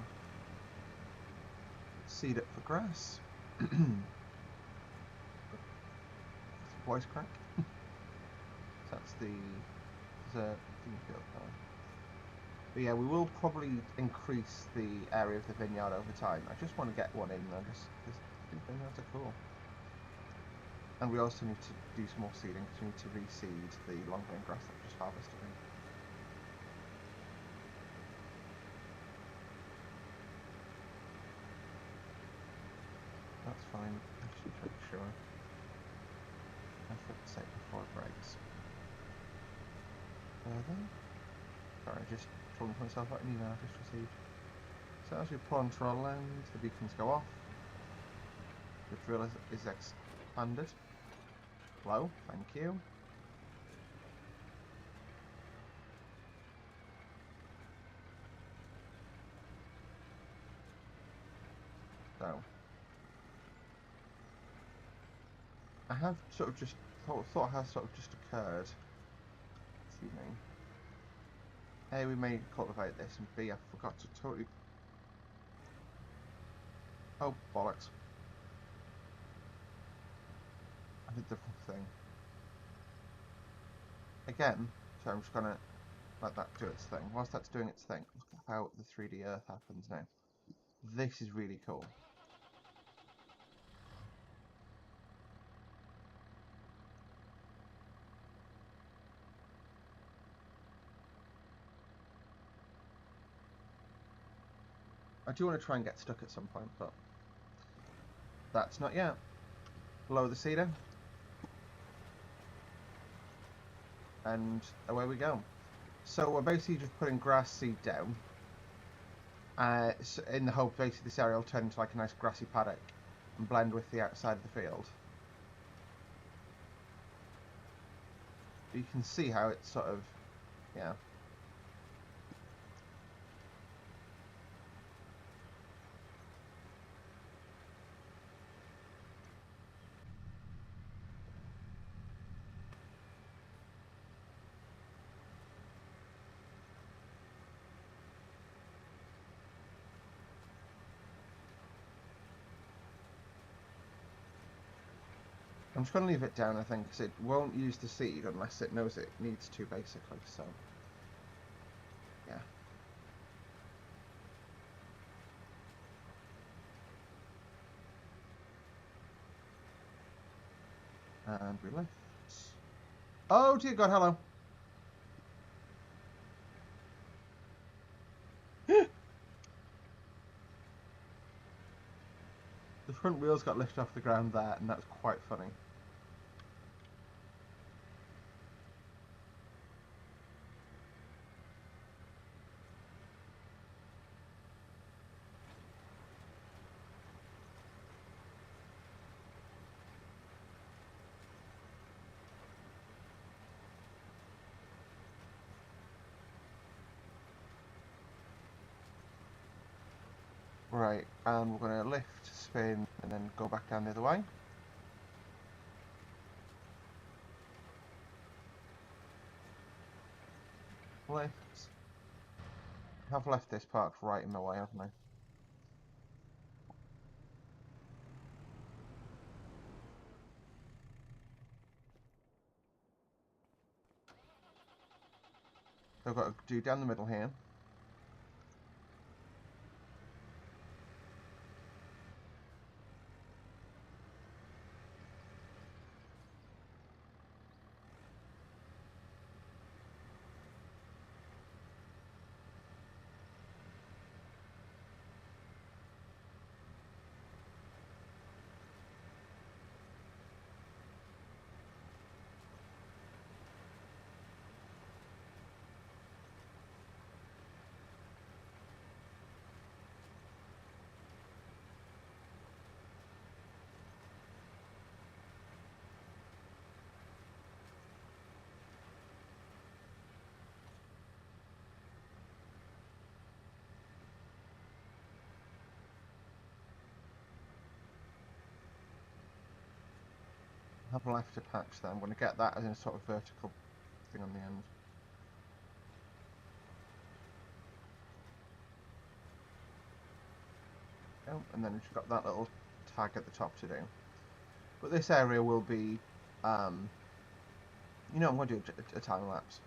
seed up for grass. Voice crack. So that's the field card. But yeah, we will probably increase the area of the vineyard over time. I just want to get one in there, just because vineyards are cool. And we also need to do some more seeding, because we need to reseed the long grain grass that we just harvested in. That's fine. Actually, pretty sure. I flip the site before it breaks. Further. Sorry, just told myself out an email I just received. So as we pull onto our land, the beacons go off. The drill is expanded. Hello, thank you. So I have sort of just thought has sort of just occurred to me. A, we may cultivate this, and B, I forgot to totally... Oh, bollocks. I did the wrong thing. Again, so I'm just gonna let that do its thing. Whilst that's doing its thing, look at how the 3D Earth happens now. This is really cool. I do want to try and get stuck at some point, but that's not yet. Lower the cedar. And away we go. So we're basically just putting grass seed down. In the hope basically this area will turn into like a nice grassy paddock and blend with the outside of the field. But you can see how it's sort of, yeah. I'm just going to leave it down, I think, because it won't use the seed unless it knows it needs to, basically, so... yeah. And we lift. Oh, dear God, hello! The front wheels got lifted off the ground there, and that's quite funny. Right, and we're going to lift, spin, and then go back down the other way. Lift. I've left this parked right in my way, haven't I? So I've got to do down the middle here. Have left a patch there. I'm going to get that as a sort of vertical thing on the end. Oh, and then we've got that little tag at the top to do. But this area will be, you know, I'm going to do a time lapse.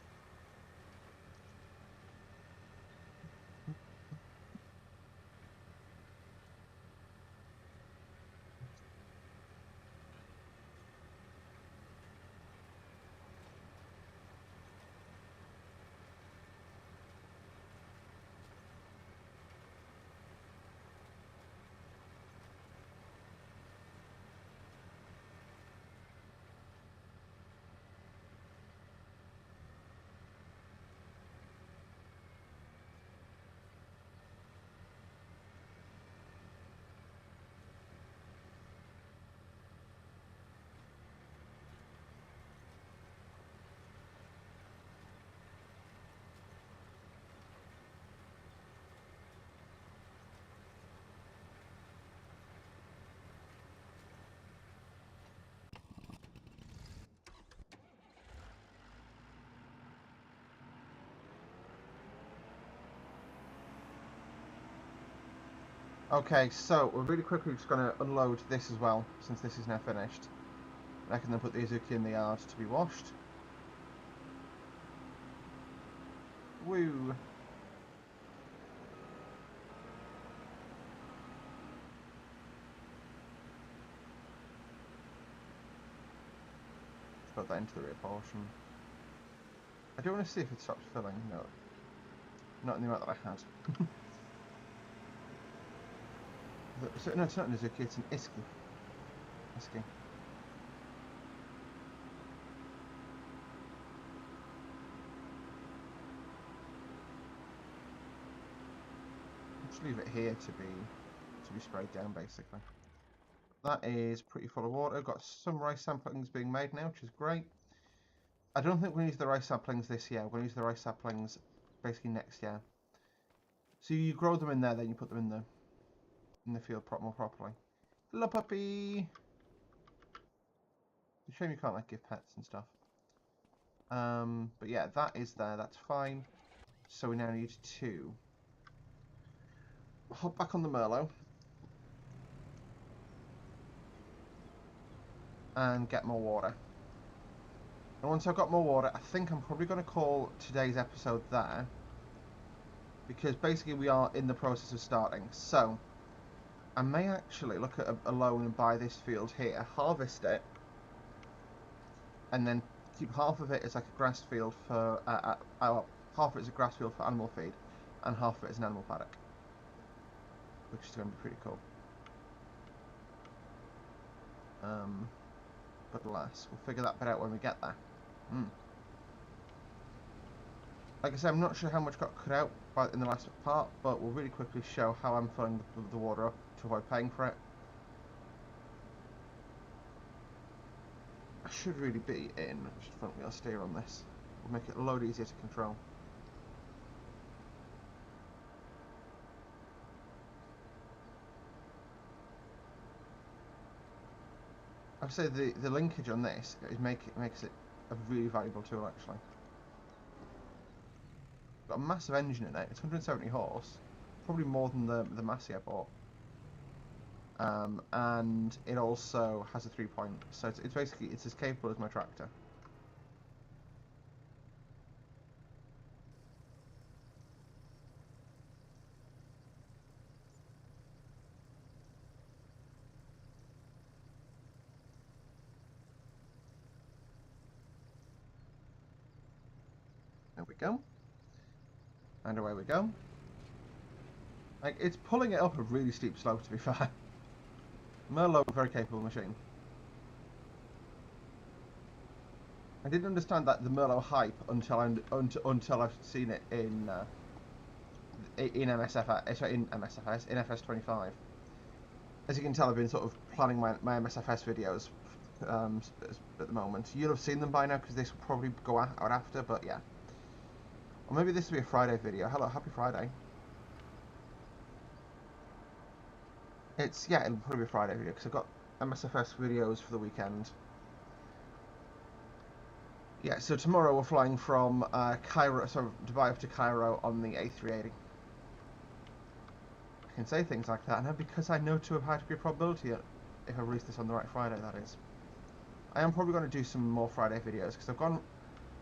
Okay, so we're really quickly just going to unload this as well, since this is now finished. I can then put the Izuki in the yard to be washed. Woo! Put that into the rear portion. I do want to see if it stops filling. No, not in the amount that I had. No, it's not an Izuki, it's an Iski. Iski. Just leave it here to be sprayed down, basically. That is pretty full of water. Got some rice samplings being made now, which is great. I don't think we're going to use the rice saplings this year. We're going to use the rice saplings basically next year. So you grow them in there, then you put them in the field more properly. Hello, puppy. It's a shame you can't like give pets and stuff. But yeah, that is there. That's fine. So we now need to hop back on the Merlot and get more water. And once I've got more water, I think I'm probably going to call today's episode there, because basically we are in the process of starting. So I may actually look at a loan and buy this field here, harvest it, and then keep half of it as like a grass field for half of it as a grass field for animal feed, and half of it as an animal paddock, which is going to be pretty cool. But alas, we'll figure that bit out when we get there. Like I said, I'm not sure how much got cut out in the last part, but we'll really quickly show how I'm filling the water up to avoid paying for it. I should really be in just front wheel steer on this. We'll make it a load easier to control. I'd say the linkage on this is makes it a really valuable tool, actually. Got a massive engine in it. It's 170 horse, probably more than the Massey I bought. And it also has a 3-point, so it's basically as capable as my tractor. There we go. And away we go. Like, it's pulling it up a really steep slope, to be fair. Merlot, very capable machine. I didn't understand that the Merlot hype until I've seen it in FS25. As you can tell, I've been sort of planning my MSFS videos at the moment. You'll have seen them by now because this will probably go out after, but yeah. Or maybe this will be a Friday video. Hello, happy Friday. It'll probably be a Friday video because I've got MSFS videos for the weekend. Yeah, so tomorrow we're flying from Dubai up to Cairo on the A380. I can say things like that now because I know to a high degree of probability if I release this on the right Friday, that is. I am probably going to do some more Friday videos because I've gone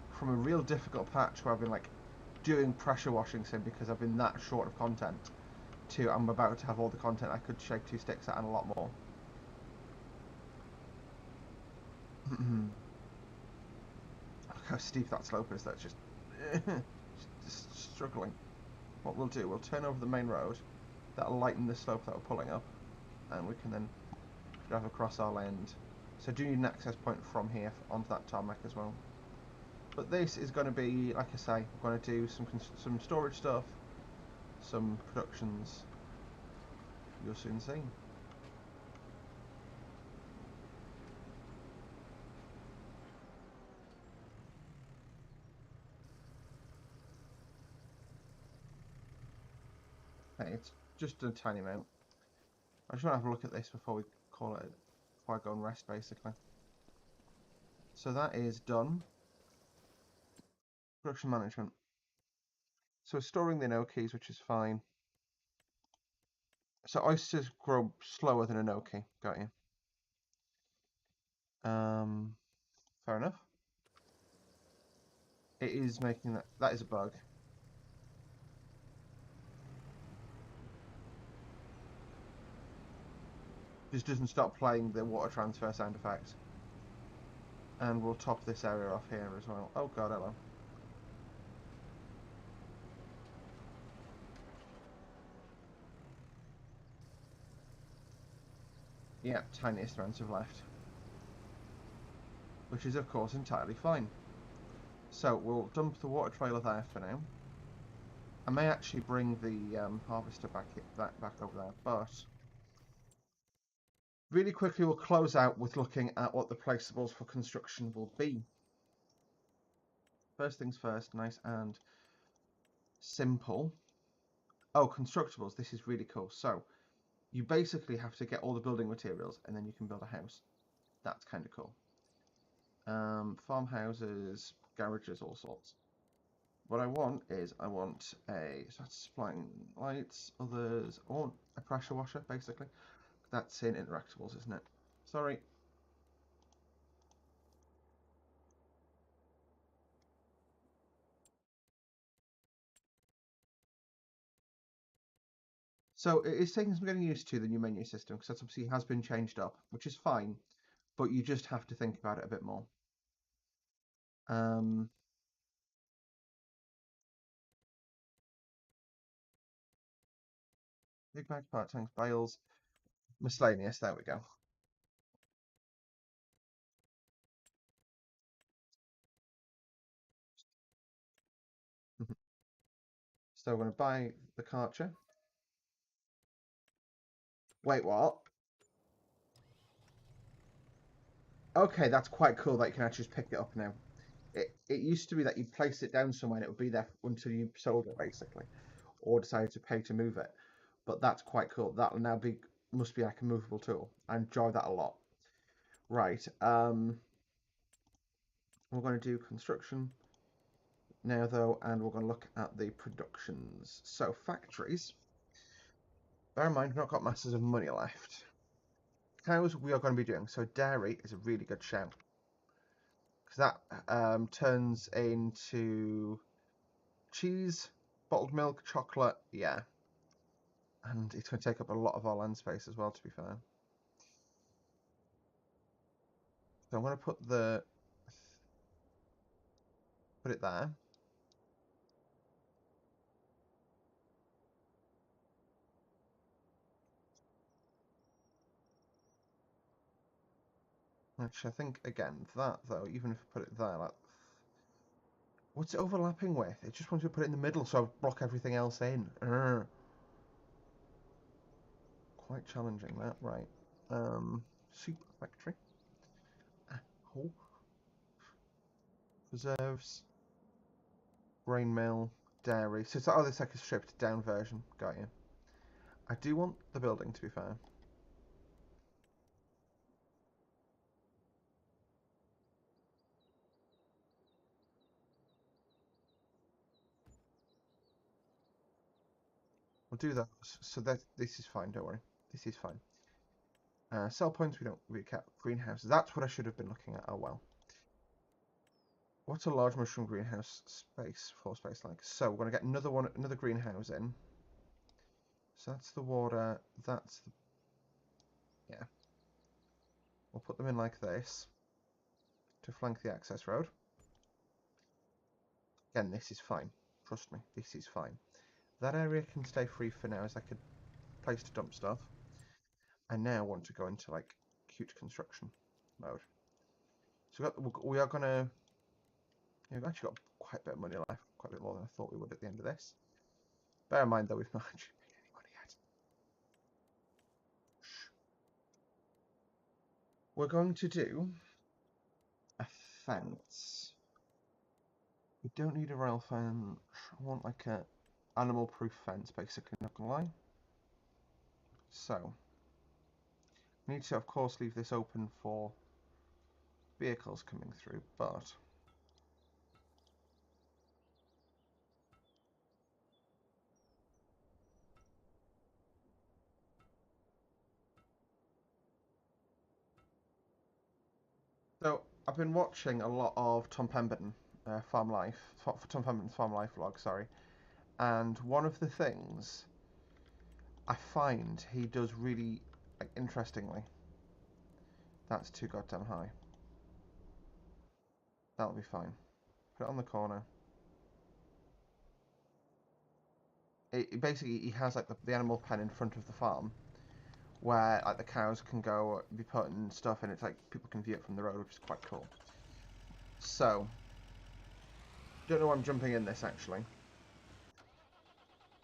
from a real difficult patch where I've been like doing pressure washing sim because I've been that short of content to I'm about to have all the content I could shake two sticks at and a lot more. Look how steep that slope is, that's just, just struggling. What we'll do, we'll turn over the main road, that'll lighten the slope that we're pulling up, and we can then drive across our land. So I do need an access point from here onto that tarmac as well. But this is going to be, like I say, we're going to do some storage stuff, some productions. You'll soon see. Hey, it's just a tiny amount. I just want to have a look at this before we call it, before I go and rest, basically. So that is done. Production management. So we're storing the no keys, which is fine. So oysters grow slower than enoki. Got you. Fair enough. It is making that. That is a bug. Just doesn't stop playing the water transfer sound effects. And we'll top this area off here as well. Oh god, hello. Yeah, tiniest amounts have left. Which is of course entirely fine. So we'll dump the water trailer there for now. I may actually bring the harvester back over there, but really quickly we'll close out with looking at what the placeables for construction will be. First things first, nice and simple. Oh, constructibles, this is really cool. So you basically have to get all the building materials and then you can build a house. That's kind of cool. Farmhouses, garages, all sorts. What I want is I want a, so that's supplying lights, others, I want a pressure washer basically. That's in interactables, isn't it? Sorry. So it is taking some getting used to, the new menu system, because that obviously has been changed up, which is fine, but you just have to think about it a bit more. Big bags, part tanks, bales, miscellaneous, there we go. So we're going to buy the Karcher. Wait, what? Okay, that's quite cool that you can actually just pick it up now. It used to be that you'd place it down somewhere and it would be there until you sold it, basically, or decided to pay to move it. But that's quite cool. That'll now be, must be like a movable tool. I enjoy that a lot. Right, we're going to do construction now, though, and we're going to look at the productions. So, factories. Bear in mind, we've not got masses of money left. Cows we are going to be doing. So, dairy is a really good shout. Because that turns into cheese, bottled milk, chocolate, yeah. And it's going to take up a lot of our land space as well, to be fair. So I'm going to put it there. Which I think, again, that though, even if I put it there, like, what's it overlapping with? It just wants to put it in the middle so I block everything else in. Quite challenging, that, right. Soup factory. Oh. Preserves. Grain mill. Dairy. So it's like, oh, this like a stripped down version. Got you. I do want the building, to be fair. We'll do that. So that this is fine, don't worry. This is fine. Sell points we don't really care. Greenhouses. That's what I should have been looking at. Oh well. What's a large mushroom greenhouse floor space like? So we're going to get another greenhouse in. So that's the water. That's the, yeah. We'll put them in like this to flank the access road. Again, this is fine. Trust me, this is fine. That area can stay free for now as like a place to dump stuff. I now want to go into like cute construction mode. So we are going to. Yeah, we've actually got quite a bit of money left, quite a bit more than I thought we would at the end of this. Bear in mind though, we've not actually made any money yet. Shh. We're going to do a fence. We don't need a rail fence. I want like a animal-proof fence, basically, not gonna lie. So, we need to, of course, leave this open for vehicles coming through, but I've been watching a lot of Tom Pemberton, Farm Life, Tom Pemberton's Farm Life vlog, sorry, and one of the things I find he does really interestingly. That's too goddamn high. That'll be fine. Put it on the corner. Basically, he has like the animal pen in front of the farm, where like the cows can go be putting stuff, and it's like people can view it from the road, which is quite cool. So, don't know why I'm jumping in this actually.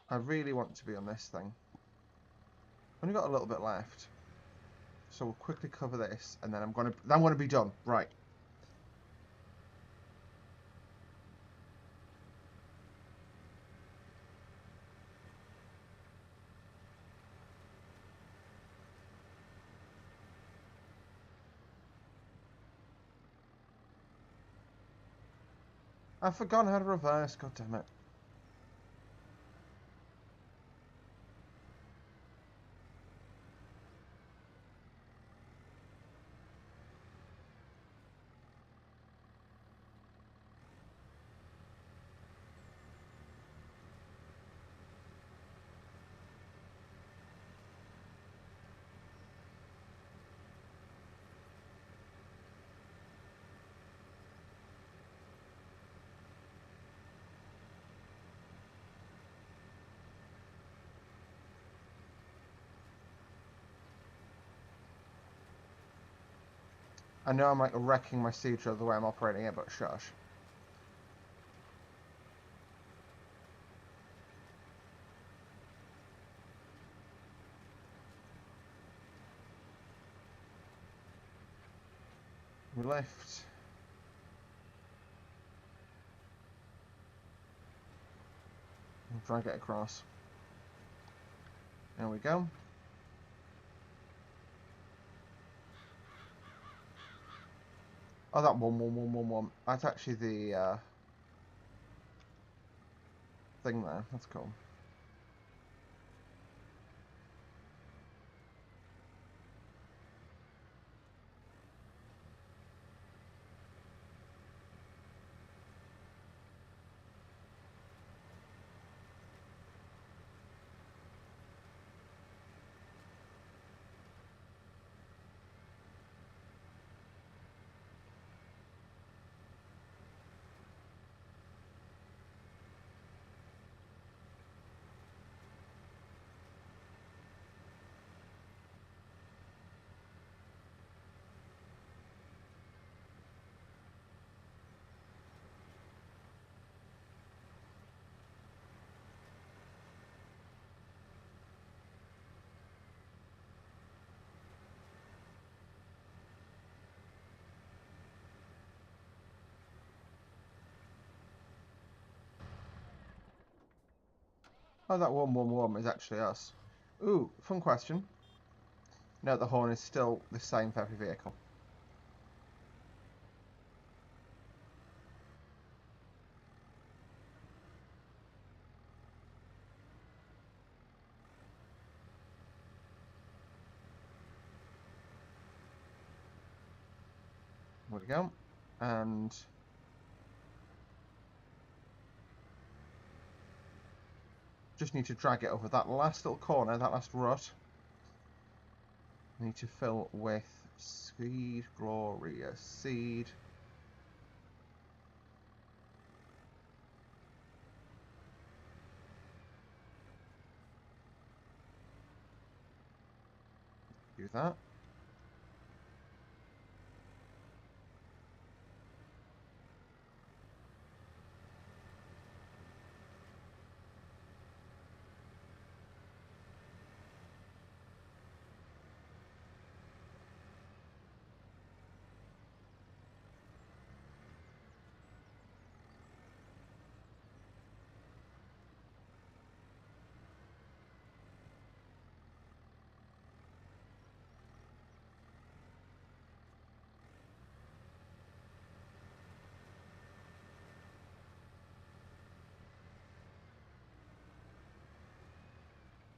I really want to be on this thing. Only got a little bit left, so we'll quickly cover this, and then I'm gonna be done. Right. I've forgotten how to reverse. God damn it. I know I'm like wrecking my Cedra the way I'm operating it, but shush. We lift. And drag it across. There we go. Oh, that 11111. That's actually the thing there. That's cool. Oh, that 111 is actually us. Ooh, fun question. No, the horn is still the same for every vehicle. There we go. And just need to drag it over that last little corner, that last rut. Need to fill with seed, glorious seed. Do that.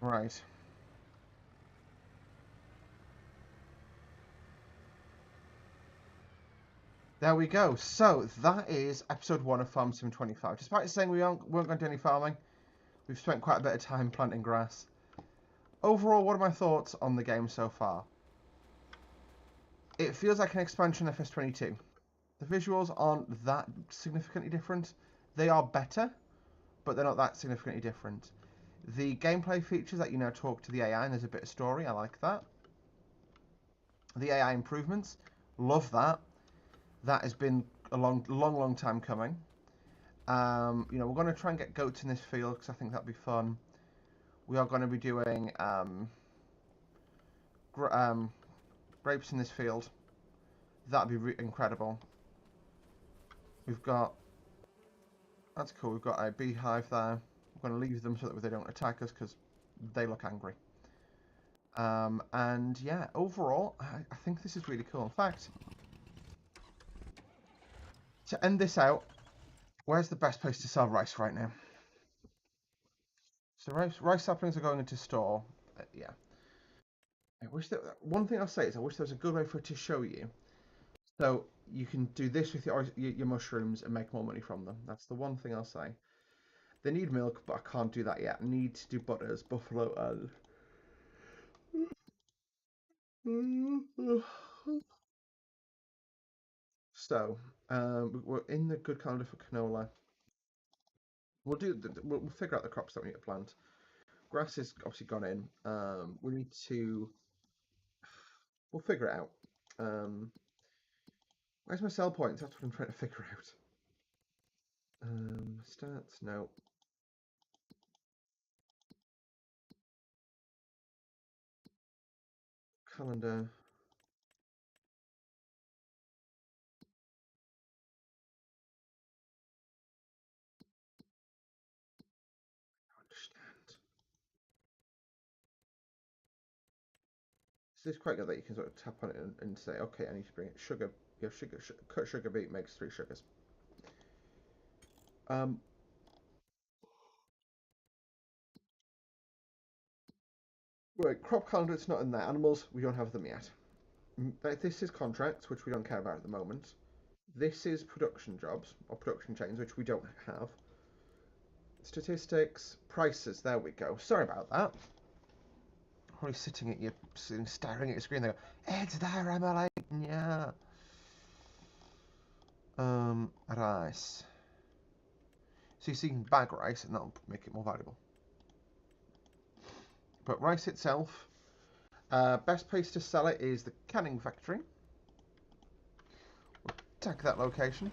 Right. There we go. So that is episode 1 of Farm Sim 25. Despite saying we weren't going to do any farming, we've spent quite a bit of time planting grass. Overall, what are my thoughts on the game so far? It feels like an expansion of FS22. The visuals aren't that significantly different. They are better, but they're not that significantly different. The gameplay features that you now talk to the AI and there's a bit of story. I like that. The AI improvements, love that. That has been a long time coming. You know, we're going to try and get goats in this field because I think that'd be fun. We are going to be doing grapes in this field. That'd be incredible. We've got, that's cool, we've got a beehive there. We're going to leave them so that they don't attack us because they look angry. And yeah, overall, I think this is really cool. In fact, to end this out, where's the best place to sell rice right now? So rice saplings are going into store. Yeah. I wish that one thing I'll say is I wish there was a good way for it to show you. So you can do this with your mushrooms and make more money from them. That's the one thing I'll say. They need milk, but I can't do that yet. I need to do butters, buffalo, and so we're in the good calendar for canola. We'll figure out the crops that we need to plant. Grass is obviously gone in. We need to. We'll figure it out. Where's my sell points? That's what I'm trying to figure out. Stats, no. Calendar. Understand. So it's quite good that you can sort of tap on it and say, okay, I need to bring it sugar. Your cut sugar beet makes 3 sugars. Right, crop calendar, it's not in there. Animals, we don't have them yet. This is contracts, which we don't care about at the moment. This is production jobs, or production chains, which we don't have. Statistics, prices, there we go. Sorry about that. Probably sitting at your, staring at your screen, they go, it's there, Emily! Yeah. Rice. So you can bag rice, and that'll make it more valuable. But rice itself, best place to sell it is the canning factory. We'll tag that location.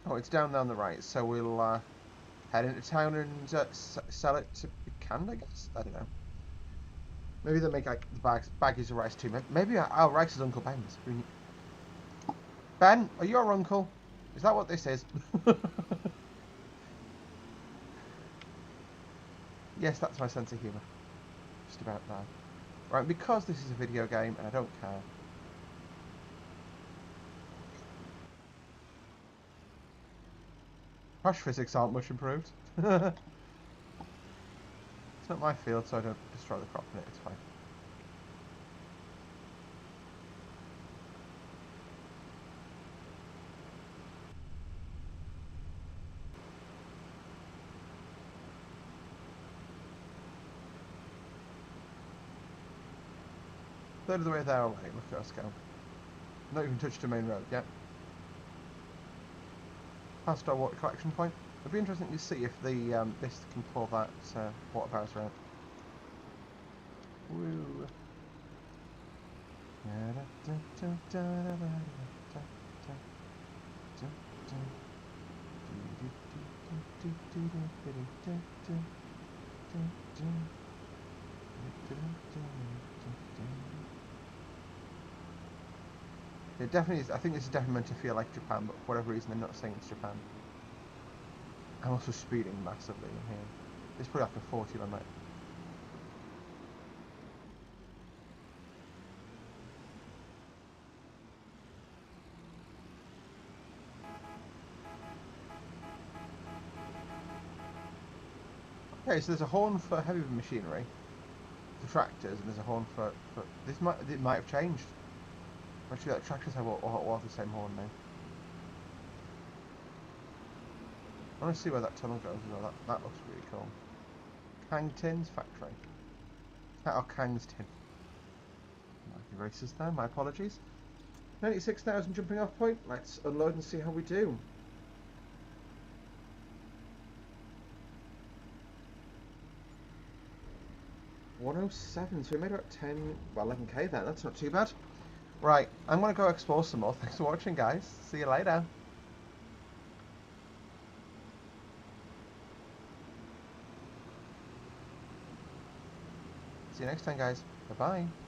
Oh, it's down there on the right, so we'll head into town and sell it to be canned, I guess? I don't know. Maybe they'll make like the baggies of rice too. Maybe our rice is Uncle Ben's. Ben, are you our uncle? Is that what this is? Yes, that's my sense of humour. Just about that. Right, because this is a video game and I don't care. Crash physics aren't much improved. It's not my field, so I don't destroy the crop in it, it's fine. Third of the way there already, look at us go. Not even touched the main road yet. Past our water collection point. It'd be interesting to see if the this can pour that water bowser out. Woo! It definitely is. I think this is definitely meant to feel like Japan, but for whatever reason, they're not saying it's Japan. I'm also speeding massively in here. It's probably like a 40 limit. Okay, so there's a horn for heavy machinery, for tractors, and there's a horn for this. It might have changed. Actually, that tractors have all the same horn now. I want to see where that tunnel goes as well. That looks really cool. Kangtin's factory. Oh, Kang's tin. Might be racist there, my apologies. 96,000 jumping off point. Let's unload and see how we do. $107, so we made about 10, well 11k there, that's not too bad. Right, I'm going to go explore some more. Thanks for watching, guys. See you later. See you next time, guys. Bye-bye.